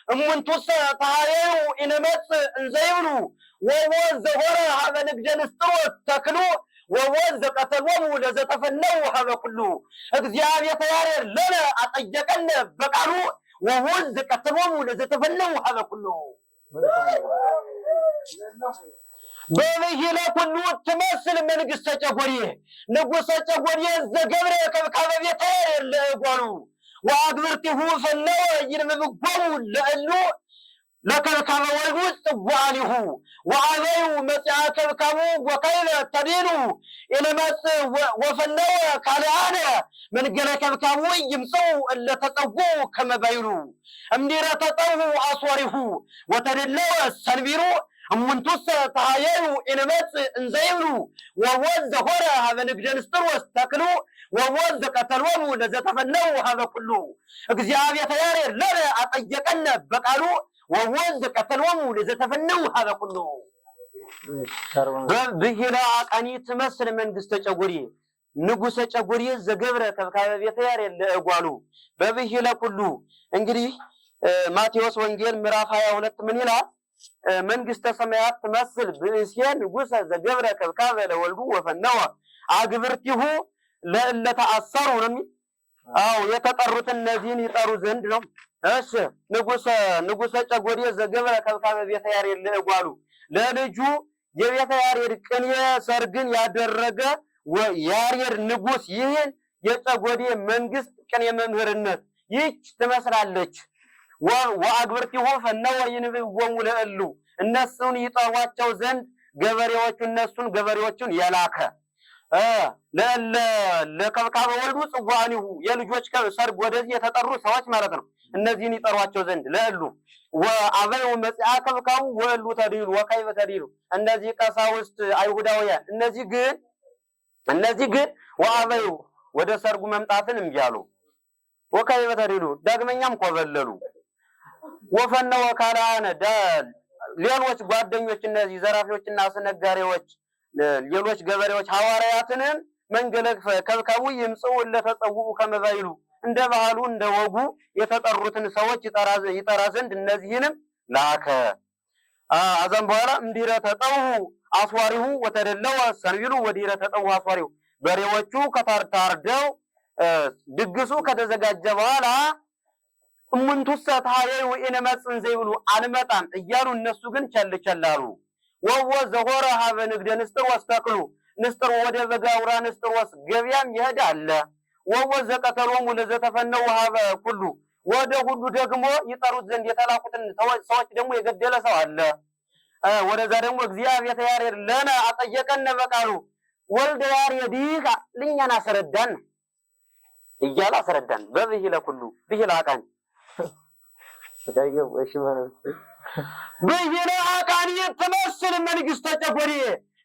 እሙንቱሰ ተሃየዩ ኢነመጽ እንዘይብሉ ወወዝ ዘሆረ ሀበ ንግደ ንስጥሮስ ተክሉ ወወዝ ዘቀተሎሙ ለዘተፈነው ሀበ ኩሉ እግዚአብሔር ያሬድ ለነ አጠየቀነ በቃሉ ወወዝ ዘቀተሎሙ ለዘተፈነው ሀበ ኩሉ በብሂለ ኩሉ ትመስል መንግስተ ጨጎዴ ንጉሰ ጨጎዴ ዘገብረ ከብካበ ቤት የለ ጓሉ ወአግብርቲሁ ፈነወ ይንብብጎሙ ለእሉ ለከብካበ ወልዱ ጽዋኒሁ ወአበዩ መጽዓ ከብካቡ ወከይበ ተዲኑ ኢነመጽ ወፈነወ ካልአነ መንገለ ከብካቡ ይምጽኡ እለተጸጉ ከመባይሉ እምዲረ ተጠብሁ አስዋሪሁ ወተደለወ ሰንቢሩ እሙንቱሰ ተሃየዩ ኢነመጽ እንዘይብሉ ወወዝ ዘሆረ ሀበ ንግደ ንስጥሮስ ተክሉ ወወዝ ዘቀተሎሙ ለዘተፈነው ሀበ ኩሉ እግዚአብሔር ያሬድ ለነ አጠየቀነ በቃሉ ወወዝ ዘቀተሎሙ ለዘተፈነው ሀበ ኩሉ ብሂለ አቃኒ ትመስል መንግስተ ጨጎዴ ንጉሰ ጨጎዴ ዘገብረ ከብካበ ቤት ያሬድ ለእጓሉ በብሂለ ኩሉ እንግዲህ ማቴዎስ ወንጌል ምዕራፍ 22 ምን ይላል? መንግስተ ሰማያት ትመስል ብእሴ ንጉሰ ዘገብረ ከብካበ ለወልዱ ወፈነወ አግብርቲሁ ለእለተአሰሩ ነው። አዎ የተጠሩት እነዚህን ይጠሩ ዘንድ ነው። እሺ ንጉሰ ጨጎዴ ዘገብረ ከብካበ ቤተ ያሬድ ለእጓሉ ለልጁ የቤተ ያሬድ ቅኔ ሰርግን ያደረገ ያሬድ ንጉስ ይህን የጨጎዴ መንግስት ቅኔ መምህርነት ይህች ትመስላለች። ወአግብርቲሁ ፈነወ ይንብብጎሙ ለእሉ እነሱን ይጠሯቸው ዘንድ ገበሬዎቹን የላከ ለከብካበ ወልዱ ጽዋኒሁ የልጆች ሰርግ ወደዚህ የተጠሩ ሰዎች ማለት ነው። እነዚህን ይጠሯቸው ዘንድ ለእሉ ወአበዩ መጽዓ ከብካቡ ወእሉ ተዲኑ ወከይበ ተዲኑ እነዚህ ቀሳውስት አይሁዳውያን እነዚህ ግን ወአበዩ ወደ ሰርጉ መምጣትን እምቢ አሉ። ወከይበ ተዲኑ ዳግመኛም ኮበለሉ። ወፈነወ ካልአነ ሌሎች ጓደኞች እነዚህ ዘራፊዎችና አስነጋሪዎች ሌሎች ገበሬዎች ሐዋርያትንም መንገለ ከብካቡ ይምጽኡ ለተጸውኡ ከመባይሉ እንደ ባህሉ እንደ ወጉ የተጠሩትን ሰዎች ይጠራ ዘንድ እነዚህንም ላከ። አዘን በኋላ እምዲረ ተጠውሁ አስዋሪሁ ወተደለወ ሰንቢሉ ወዲረ ተጠውሁ አስዋሪሁ በሬዎቹ ከታርደው ድግሱ ከተዘጋጀ በኋላ እሙንቱሰ ተሃየዩ ኢነመጽ እንዘይብሉ አልመጣም እያሉ እነሱ ግን ቸል አሉ። ወወዝ ዘሆረ ሀበ ንግደ ንስጥሮስ ተክሉ ንስጥሮ ወደ በጋውራ ንስጥሮስ ገበያም ይሄዳል። ወወዝ ዘቀተሎሙ ለዘተፈነው ሀበ ኩሉ ወደ ሁሉ ደግሞ ይጠሩት ዘንድ የተላኩትን ሰዎች ደግሞ የገደለ ሰው አለ። ወደዛ ደግሞ እግዚአብሔር ያሬድ ለነ አጠየቀነ በቃሉ ወልደ ያሬድ ልኛን አስረዳን እያለ አስረዳን። በብሂለ ኩሉ ብሂለ አቃኒ ብሂለ አቃኒ ትመስል መንግስተ ጨጎዴ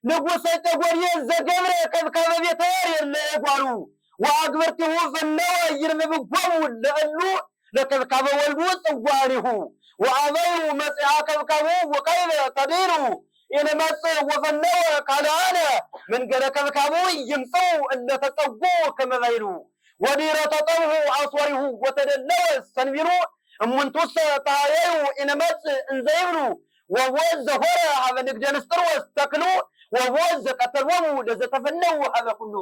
ንጉሰ ጨጎዴ ዘገብረ ከብካበ ቤተ ያሬድ ለእጓሉ ወአግብርቲሁ ፈነወ ይንብብጎሙ ለእሉ ለከብካበ ወልዱ ጽዋኒሁ ወአበዩ መጽዓ ከብካቡ ወከይበ ተዲኑ ኢነመጽ ወፈነወ ካልአነ መንገለ ከብካቡ ይምጽኡ እለተጸጉ ከመባይሉ ወዲረ ተጠብሁ አስዋሪሁ ወተደለወ ሰንቢሩ እሙንቱሰ ተሃየዩ ኢነመጽ እንዘይብሉ ወወዝ ዘሆረ ሀበ ንግደ ንስጥሮስ ተክሉ ወወዝ ዘቀተሎሙ ለዘተፈነው ሀበ ኩሉ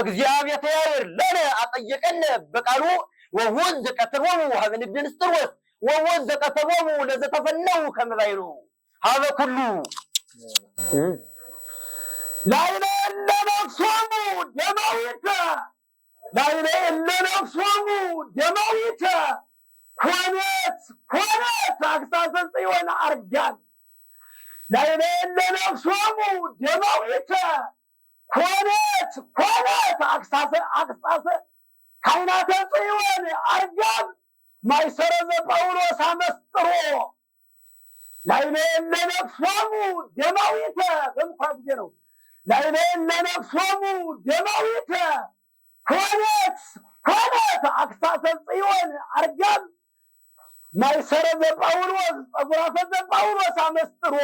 እግዚአብሔር ያሬድ ለነ አጠየቀነ በቃሉ ወወዝ ዘቀተሎሙ ሀበ ንግደ ንስጥሮስ ወወዝ ዘቀተሎሙ ለዘተፈነው ከመባይሉ ሀበ ኩሉ ላይለ ለነፍሶሙ ደማዊተ ላይለ ለነፍሶሙ ደማዊተ ኮነት አክሳሰ ጽዮን አርጋን ላይለ ለነፍሶሙ ደማዊተ ኮነት አክሳሰ ካይናተ ጽዮን አርጋን ማይሰረ ዘጳውሎስ አመስጥሮ ላይለ ለነፍሶሙ ደማዊተ በምኳ ጊዜ ነው። ላይለ ለነፍሶሙ ደማዊተ ሆነት አክሳተ ጽዮን አርጋም ማይሰረ ዘጳውሎስ ጸጉራተ ዘጳውሎስ አመስጥሮ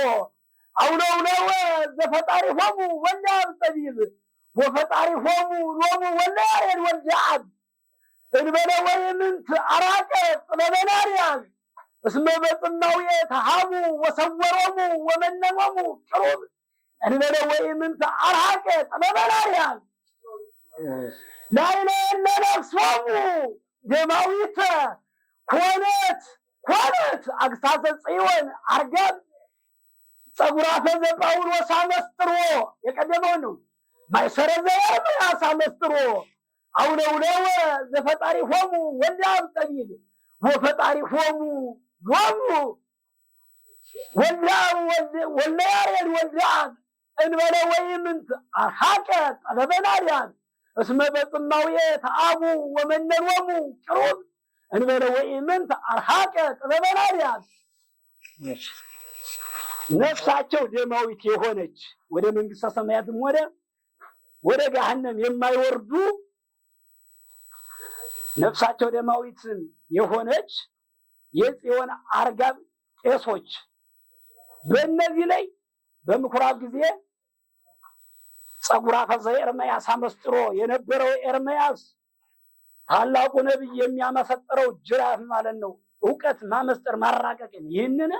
አውለውለው ዘፈጣሪሆሙ ወልደ አብ ጠቢብ ወፈጣሪሆሙ ሎሙ ወልደ ያሬድ ወልደ አብ እንበለ ወይምንት አራቀ ጥበበናርያን እስመ በጽናውየ ተሃቡ ወሰወሮሙ ወመነሞሙ ቅሩብ እንበለ ወይምንት አራቀ ጥበበናርያን ላይለ ለነፍሶሙ ደማዊተ ኮነት አግሳሰ ጽዮን አርጋም ጸጉራተ ዘጳውሎስ አመስጥሮ የቀደመው ነው። ማይሰረ ዘኤርምያስ አመስጥሮ አውለውለው ዘፈጣሪሆሙ ወልደ አብ ጠቢብ ወፈጣሪሆሙ ሎሙ ወልደ አብ ወልደ ያሬድ ወልደ አብ እንበለ ወይምንት አርሐቀ ጠበበናርያን እስመ በጽማውየ ተአቡ ወመነኖሙ ቅሩብ እንበለ ወይምንት አርሐቀ ጠበበናርያን ነፍሳቸው ደማዊት የሆነች ወደ መንግስተ ሰማያትም ወደ ገሃነም የማይወርዱ ነፍሳቸው ደማዊትን የሆነች የጽዮን አርጋብ ቄሶች በእነዚህ ላይ በምኩራብ ጊዜ ጸጉራተ ዘኤርምያስ አመስጥሮ የነበረው ኤርምያስ ታላቁ ነቢይ የሚያመሰጥረው ጅራፍ ማለት ነው። እውቀት ማመስጠር ማራቀቅን ይህንን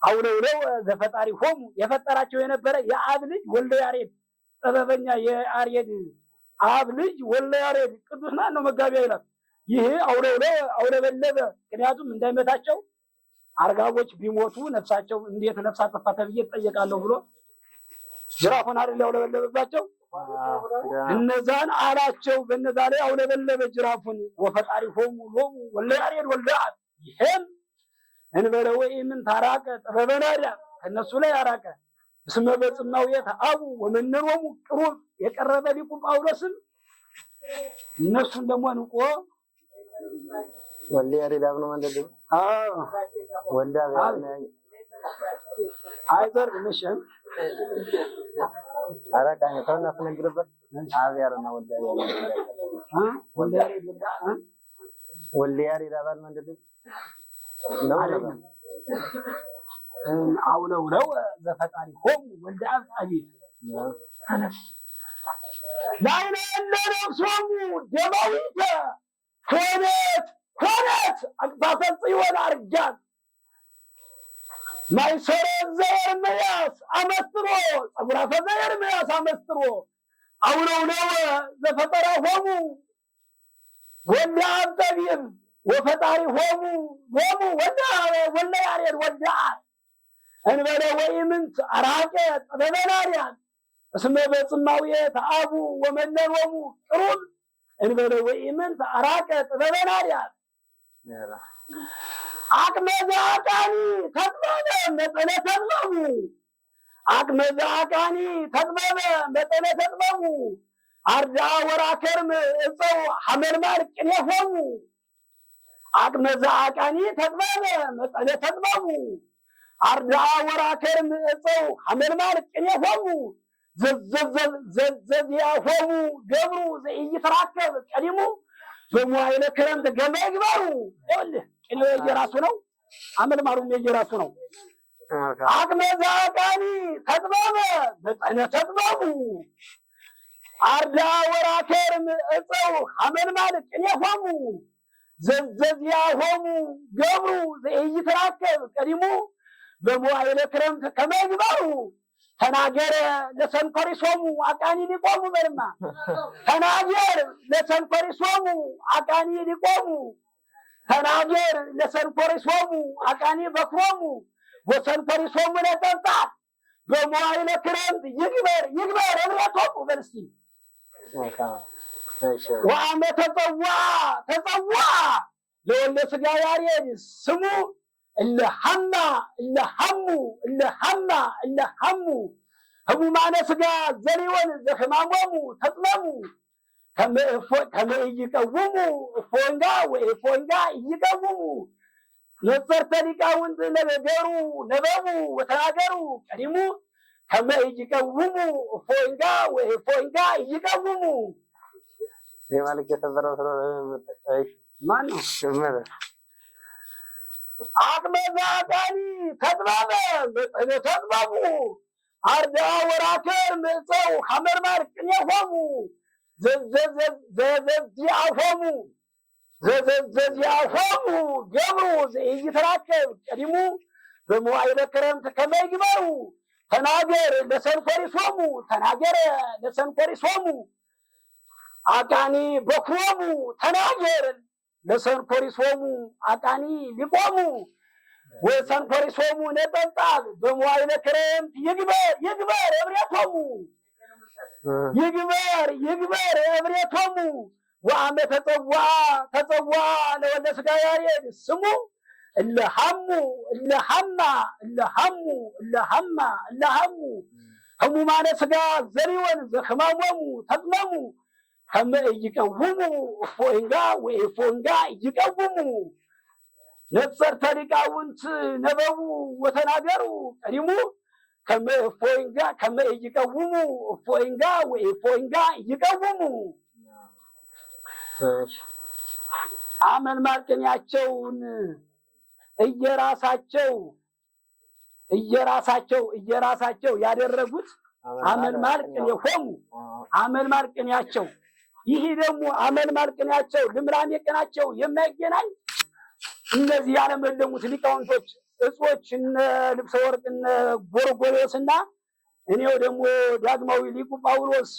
አውለውለው ዘፈጣሪሆሙ የፈጠራቸው የነበረ የአብ ልጅ ወልደ ያሬድ ጥበበኛ የያሬድ አብ ልጅ ወልደ ያሬድ ቅዱስ ማን ነው መጋቢያ ይላል። ይህ አውለውለው አውለበለበ ምክንያቱም እንዳይመታቸው አርጋቦች ቢሞቱ ነፍሳቸው እንዴት ነፍስ አጠፋ ተብዬ እጠየቃለሁ ብሎ ጅራፉን አይደል ያውለበለበባቸው እነዛን አላቸው። በእነዛ ላይ አውለበለበ ጅራፉን ወፈጣሪሆሙ ሎሙ ወልደ ያሬድ ወልደ አብ ይሄም እንበለ ወይምንት አራቀ ጥበበናርያን ከእነሱ ላይ አራቀ እስመ በጽማውየ ተአቡ ወመነኖሙ ቅሩብ የቀረበ ሊቁ ጳውሎስም እነሱን ደግሞ ንቆ ወልደ ያሬድ አብ ነው ማለት ነው። ወልደ አብ አይዘር መሸም አራቃ ነው ተነግረበት አብ ያረና ወልደ ያሬድ ወልደ ያሬድ አብ ማለት ነው። አውለውለው ዘፈጣሪሆሙ ወልደ አብ ጠቢብ ላይለ ለነፍሶሙ ደማዊተ ኮነት አግሳሰ ጽዮን አርጋም ማይሰረ ዘኤርምያስ አመስጥሮ ጸጉራተ ዘኤርምያስ አመስጥሮ አውለውለው ዘፈጠረሆሙ ወልደ አብ ጠቢብ ወፈጣሪሆሙ ሎሙ ወልደ ያሬድ ወልደ አብ እንበለ ወይምንት አራቀ ጥበበናርያን እስመ በጽማውየ ተአቡ ወመነኖሙ ቅሩብ እንበለ ወይምንት አራቀ ጥበበናርያን አቅመ ዘአቃኒ ተጥበበ መጠነ ተጥበቡ አቅመ ዘአቃኒ ተጥበበ መጠነ ተጥበቡ አርዳ ወራከርም እፀው ሐመልማል ቅኔሆሙ አቅመ ዘአቃኒ ተጥበበ መጠነ ተጥበቡ አርዳ ወራከርም እፀው ሐመልማል ቅኔሆሙ ዘዚያሆሙ ገብሩ ዘኢይትራከብ ቀዲሙ በመዋዕለ ክረምት ገመ ይግበሩ። ይኸውልህ ቅኔው የየራሱ ነው፣ ሐመልማሉም የየራሱ ነው። አቅመ ዘአቃኒ ተጥበበ መጠነ ተጥበቡ አርዳ ወራከርም እፀው ሐመልማል ቅኔሆሙ ዘዚያሆሙ ገብሩ ዘኢይትራከብ ቀዲሙ በመዋዕለ ክረምት ከመ ይግበሩ። ተናገረ ለሰንኮሪሶሙ አቃኒ ሊቆሙ በርማ ተናገር ለሰንኮሪሶሙ አቃኒ ሊቆሙ ተናገር ለሰንኮሪሶሙ አቃኒ በክሮሙ ወሰንኮሪሶሙ ለጠጣት በመዋዕለ ክረምት ይግበር እምነቶሙ በርስቲ ወአመ ተጸዋ ለወልደ ሥጋ ያሬድ ስሙ እለሐማ ህሙማነ ሥጋ ዘሪወን ዘሕማሞሙ ተጽመሙ كما يقوموا فونجا وفونجا يقوموا نصرت لقاونت نبغروا نبغوا وتناغروا قديموا كما يقوموا فونجا وفونجا يقوموا يا مالك يتبرر ايش ما نو شمر አቅመዛዳኒ ተጥባቡ አርዳ ወራከር ምጸው ሐመርማር ቅኔሆሙ ዘዘዚያሆሙ ገብሩ ዘይተራከብ ቀዲሙ በመዋዕለ ክረምት ከመይግበሩ ተናገር ለሰንፈሪሶሙ ተናገረ ለሰንፈሪሶሙ አቃኒ በክሮሙ ተናገር ለሰንፈሪሶሙ አቃኒ ሊቆሙ ወሰንፈሪሶሙ ነጠብጣብ በመዋዕለ ክረምት ይግበር እብሬቶሙ ይግበር እብሬቶሙ ወአመ ተጸዋ ለወልደ ሥጋ ያሬድ ስሙ እለሐሙ ህሙማነ ሥጋ ዘሪወን ዘሕማሞሙ ተጽመሙ ከመ ይቀውሙ እፎንጋ ወእፎንጋ ይቀውሙ ነጸርተ ሊቃውንት ነበቡ ወተናገሩ ቀዲሙ ከመ ይቀውሙ እፎንጋ ወእፎንጋ ይቀውሙ አመልማል ቅኔያቸውን እየራሳቸው ያደረጉት አመልማል ቅኔሆሙ አመልማል ቅኔያቸው ይህ ደግሞ አመልማል ቅኔያቸው ልምላሜ ቅኔያቸው የማይገናኝ እነዚህ ያለመለሙት ሊቃውንቶች እጾች እነ ልብሰ ወርቅ እነ ጎርጎርዮስና እኔው ደግሞ ዳግማዊ ሊቁ ጳውሎስ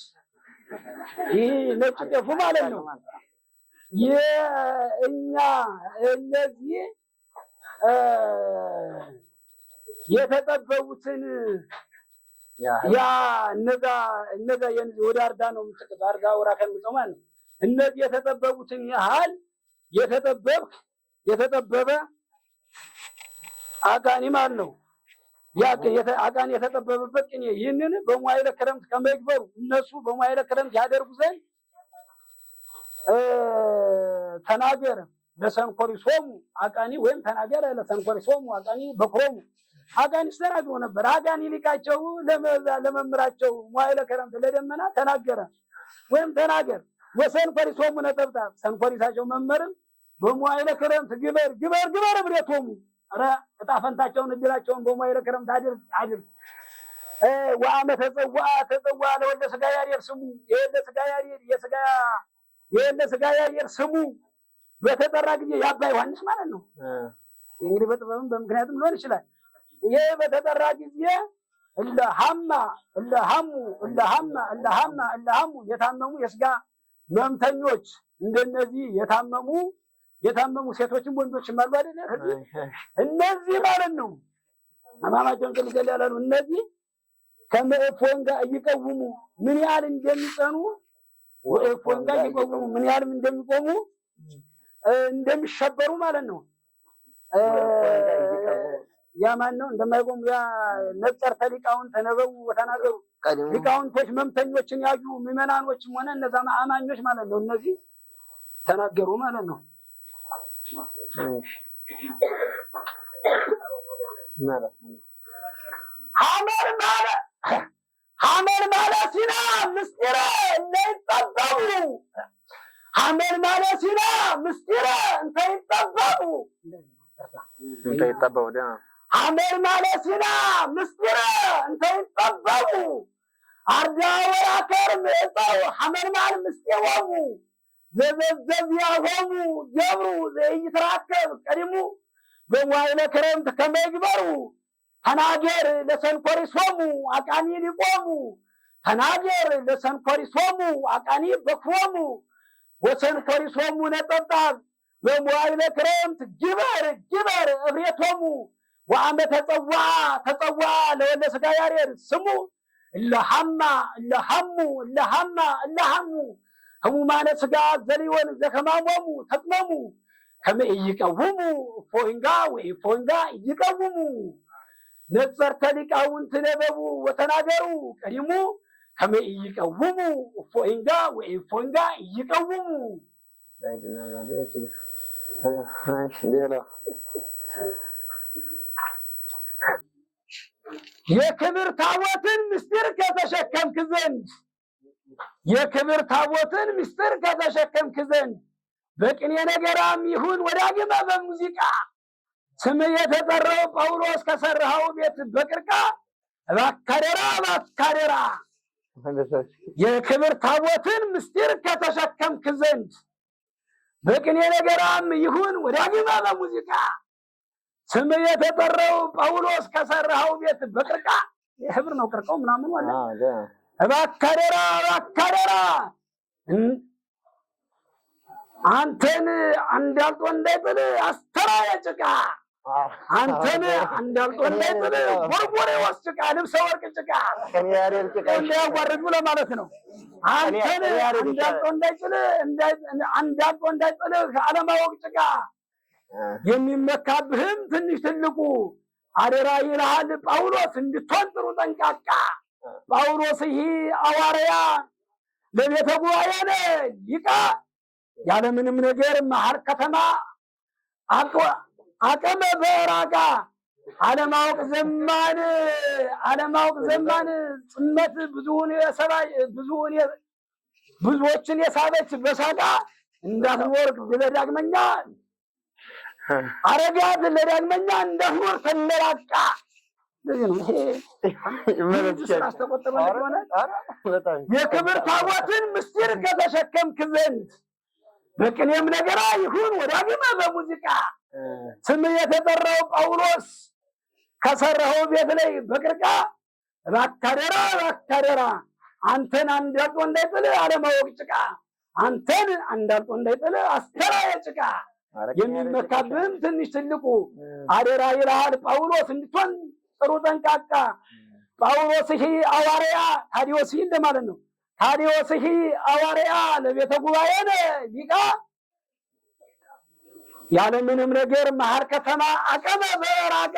ይህ ነጭ ጤፉ ማለት ነው። የእኛ እነዚህ የተጠበቡትን ያ እነዛ ወደ አርዳ ነው የምትቀር አርዳ ወራ ከምጸው ማለት ነው። እነዚህ የተጠበቡትን ያህል የተጠበበ አጋኒ ማለት ነው። አጋኒ የተጠበበበት ቅኔ ይህንን በመዋዕለ ክረምት ከመግበሩ እነሱ በመዋዕለ ክረምት ያደርጉ ዘንድ ተናገረ ለሰንኮሪሶሙ አቃኒ ወይም ተናገረ ለሰንኮሪሶሙ አቃኒ በክሮሙ አጋኒ ተናግሮ ነበር። አጋኒ ሊቃቸው ለመምራቸው መዋዕለ ክረምት ለደመና ተናገረ ወይም ተናገር ወሰንኮሪሶሙ ነጠብጣብ ሰንኮሪሳቸው መመርም በመዋዕለ ክረምት ግበር እብሬቶሙ ኧረ ዕጣ ፈንታቸውን እድላቸውን በመዋዕለ ክረምት አድርግ ወአመ ተጸዋ ለወልደ ሥጋ ያሬድ ስሙ የወልደ ሥጋ ያሬድ ስሙ በተጠራ ጊዜ የአባ ዮሐንስ ማለት ነው። እንግዲህ በጥበብም በምክንያትም ሊሆን ይችላል። ይሄ በተጠራ ጊዜ እለሐሙ የታመሙ የሥጋ መምተኞች እንደነዚህ የታመሙ ሴቶችም ወንዶችም አሉ አይደል? እነዚህ ማለት ነው አማማቸውን ከሚገል ያላሉ እነዚህ ከመፎንጋ ይቀውሙ ምን ያህል እንደሚጸኑ ወፎንጋ ይቀውሙ ምን ያህል እንደሚቆሙ እንደሚሸበሩ ማለት ነው። ያ ማን ነው እንደማይቆሙ ያ ነጸርተ ሊቃውንት ተነበቡ ወተናገሩ ሊቃውንቶች መምተኞችን ያዩ ምዕመናኖችም ሆነ እነዛ አማኞች ማለት ነው። እነዚህ ተናገሩ ማለት ነው። ሐመር ማለት ሲና ምስጢረ እንዳይጠበቡ ሐመር ማለት ሲና ምስጢረ እንዳይጠበቡ ሐመር ማለት ሲና ምስጢረ እንዳይጠበቡ አርዳ ወራከር ምዕፀው ሐመር ማለት ምስጢሮሙ ዘዘዚያሆሙ ገብሩ ዘይትራከብ ቀዲሙ በመዋዕለ ክረምት ከመይግበሩ ተናገር ለሰንኮሪሶሙ አቃኒ ሊቆሙ ተናገር ለሰንኮሪሶሙ አቃኒ በክሮሙ ወሰንኮሪሶሙ ነጠብጣብ በመዋዕለ ክረምት ግበር እብሬቶሙ ወአመ ተጸዋ ለወልደ ሥጋ ያሬድ ስሙ እለሐሙ ህሙማነ ሥጋ ዘሪወን ዘሕማሞሙ ተጽመሙ ከመ ይቀውሙ እፎንጋ ወእፎንጋ ይቀውሙ ነጸርተ ሊቃውንት ነበቡ ወተናገሩ ቀዲሙ كما يقوموا فوينجا وفوينجا يقوموا የክብር ታቦትን ምስጢር ከተሸከምክ ዘንድ የክብር ታቦትን ምስጢር ከተሸከምክ ዘንድ በቅኔ ነገራም ይሁን ወዳግመ በሙዚቃ ስም የተጠራው ጳውሎስ ከሰራው ቤት በቅርቃ እባካደራ የክብር ታቦትን ምስጢር ከተሸከምክ ዘንድ በቅኔ ነገራም ይሁን ወዳግመ በሙዚቃ ስም የተጠራው ጳውሎስ ከሰራው ቤት በቅርቃ የህብር ነው ቅርቃው ምናምን ወለ እባካደራ አንተን አንዳልጦ እንዳይጥል አስተራየ ጭቃ አንተን አንዳልጦ እንዳይጥል ጎርጎሬ ወስጭቃ ልብሰ ወርቅ ጭቃ እንዳያዋርዱ ለማለት ነው። አንተን አንዳልጦ እንዳይጥል አለማወቅ ጭቃ የሚመካብህም ትንሽ ትልቁ አደራ ይልሃል ጳውሎስ እንድትሆን ጥሩ ጠንቃቃ። ጳውሎስ ይህ ሐዋርያ ለቤተ ጉባኤነ ሊቃ ያለምንም ነገር መሀል ከተማ አቀመ በራቃ አለማወቅ ዘማን ጽመት ብዙዎችን የሳበች በሳቃ እንዳትኖር ለዳግመኛ አረጋት ለዳግመኛ እንዳትኖር ተመራቃ። ለዚህ ነው የክብር ታቦትን ምስጢር ከተሸከምክ ዘንድ በቅኔም ነገራ ይሁን ወዳግመ በሙዚቃ ስም የተጠራው ጳውሎስ ከሰራው ቤት ላይ በቅርቃ እባካደራ አንተን አንዳልጦ እንዳይጥል አለማወቅ ጭቃ አንተን አንዳልጦ እንዳይጥል አስተራየ ጭቃ የሚመካብህም ትንሽ ትልቁ አደራ ይልሃል ጳውሎስ እንድትሆን ጥሩ ጠንቃቃ። ጳውሎስ ይህ ሐዋርያ ታዲዮስ ይህ እንደማለት ነው። ታዲዮስ ይህ ሐዋርያ ለቤተ ጉባኤነ ሊቃ ያለምንም ነገር መሀል ከተማ አቀመ በራቃ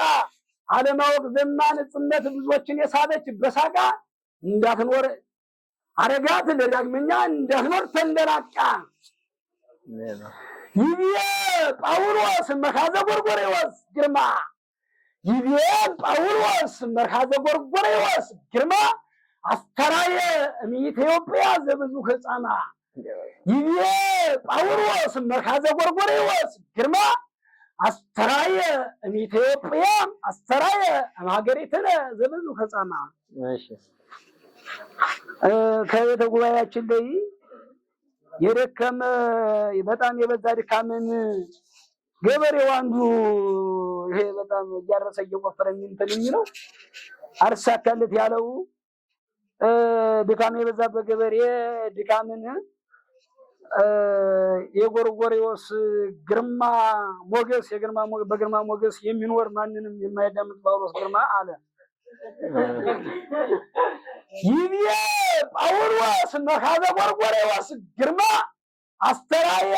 አለማወቅ ዘማን ጽመት ብዙዎችን የሳበች በሳቃ እንዳትኖር አረጋት ለዳግመኛ እንዳትኖር ተንደላቃ። ይቤ ጳውሎስ መርካዘ ጎርጎሬዎስ ግርማ ይቤ ጳውሎስ መርካዘ ጎርጎሬዎስ ግርማ አስተራየ እምኢትዮጵያ ዘብዙ ሕፃና ይቤ ጳውሎስ መርካዘ ጎርጎሬዎስ ግርማ አስተራየ እምኢትዮጵያ አስተራየ እምሀገሪትነ ዘብዙ ሕፃና። ከቤተ ጉባኤያችን ላይ የደከመ በጣም የበዛ ድካምን ገበሬው አንዱ ይሄ በጣም እያረሰ እየቆፈረኝ እንትን የሚለው አርሳካለት ያለው ድካም የበዛበት ገበሬ ድካምን የጎርጎሬዎስ ግርማ ሞገስ በግርማ ሞገስ የሚኖር ማንንም የማያዳምጥ ጳውሎስ ግርማ አለ። ይቤ ጳውሎስ መርካዘ ጎርጎሬዎስ ግርማ አስተራየ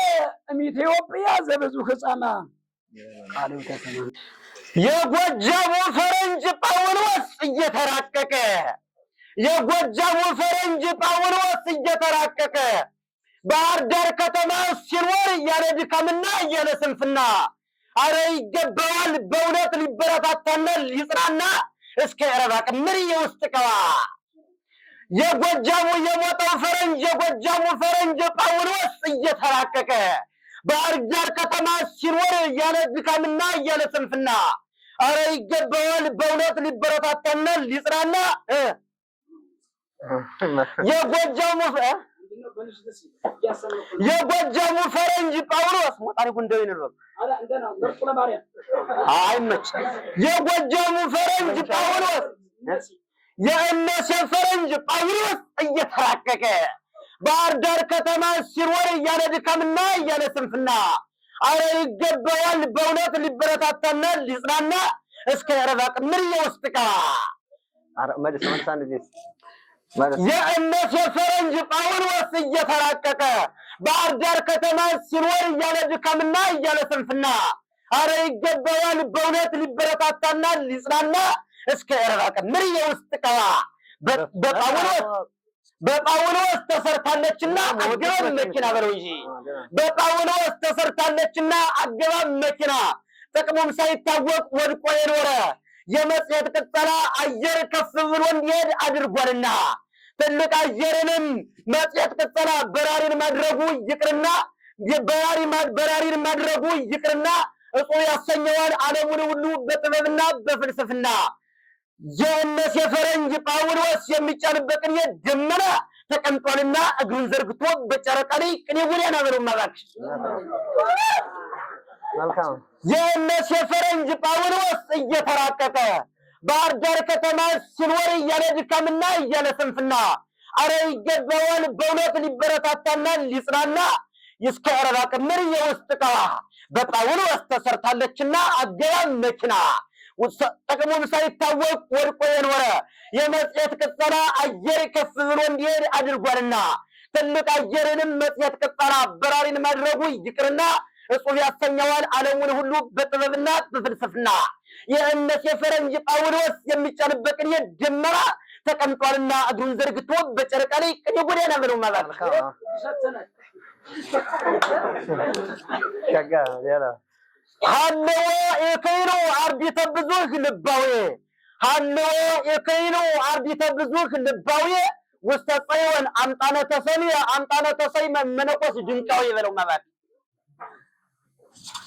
እምኢትዮጵያ ዘብዙ ሕፃና። የጎጃሙ ፈረንጅ ጳውሎስ እየተራቀቀ ባህር ዳር ከተማ ሲኖር ያለ ድካምና ያለ ስንፍና አረ ይገባዋል በእውነት ሊበረታታና ሊጽናና እስከ ረባ ቅምር የውስጥ ቀባ የጎጃሙ ፈረንጅ ጳውሎስ እየተራቀቀ ባህር ዳር ከተማ ሲኖር ያለ ድካምና ያለ ስንፍና አረ ይገባዋል በእውነት ሊበረታታና ሊጽናና የጎጃሙ ፈረንጅ ጳውሎስ ሞጣሪ ጉንደው ይነርበ አይመች የጎጃሙ ፈረንጅ ጳውሎስ የእነሱ ፈረንጅ ጳውሎስ እየተራቀቀ ባህር ዳር ከተማ ሲኖር ያለ ድካምና ያለ ስንፍና አረ ይገባዋል በእውነት ሊበረታታና ሊጽናና እስከ ረባ ቅምር የውስጥ ቀባ አረ መልስ አንድ ጊዜ የእነሱ ፈረንጅ ጳውሎስ እየተራቀቀ ባህር ዳር ከተማ ሲኖር ያለ ድካምና ያለ ስንፍና አረ ይገባዋል በእውነት ሊበረታታና ሊጽናና እስከ ረባ ቅምር የውስጥ ቀባ በጳውሎስ በጳውሎስ ተሰርታለችና አገባብ መኪና በለው እንጂ በጳውሎስ ተሰርታለችና አገባብ መኪና ጥቅሙም ሳይታወቅ ወድቆ የኖረ የመጽሔት ቅጠላ አየር ከፍ ብሎ እንዲሄድ አድርጓልና ትልቅ አየርንም መጽሔት ቅጠላ በራሪን ማድረጉ ይቅርና በራሪን ማድረጉ ይቅርና እጹብ ያሰኘዋል ዓለሙን ሁሉ በጥበብና በፍልስፍና የእነስ የፈረንጅ ጳውሎስ የሚጫንበትን የደመና ተቀምጧልና እግሩን ዘርግቶ በጨረቃ ላይ ቅኔ ጉዳና በለው ማባክሽ መልካም የእነስ የፈረንጅ ጳውሎስ እየተራቀቀ ባህር ዳር ከተማ ሲኖር እያለ ድካምና እያለ ስንፍና አረ ይገባዋል በእውነት ሊበረታታና ሊጽናና እስከ ዕረባ ቅምር የውስጥ ዕቃ በጳውሎስ ተሰርታለችና አገባብ መኪና ጥቅሙም ሳይታወቅ ወድቆ የኖረ የመጽሔት ቅጠላ አየር ከፍ ብሎ እንዲሄድ አድርጓልና ትልቅ አየርንም መጽሔት ቅጠላ በራሪን ማድረጉ ይቅርና እጹብ ያሰኘዋል ዓለሙን ሁሉ በጥበብና በፍልስፍና የእነስ የፈረንጅ ጳውሎስ የሚጫንበትን የደመና ተቀምጧልና እግሩን ዘርግቶ በጨረቃ ላይ ቅኔ ጎዳና በለው ማባክ ሸጋ ያላ ሀለወ የከይኖ አርዲተ ብዙህ ልባዌ ሀለወ የከይኖ አርዲተ ብዙህ ልባዌ ውስተ ጽዮን አምጣነ ተሰሚ መነኮስ ድንቃዊ በለው ማባክ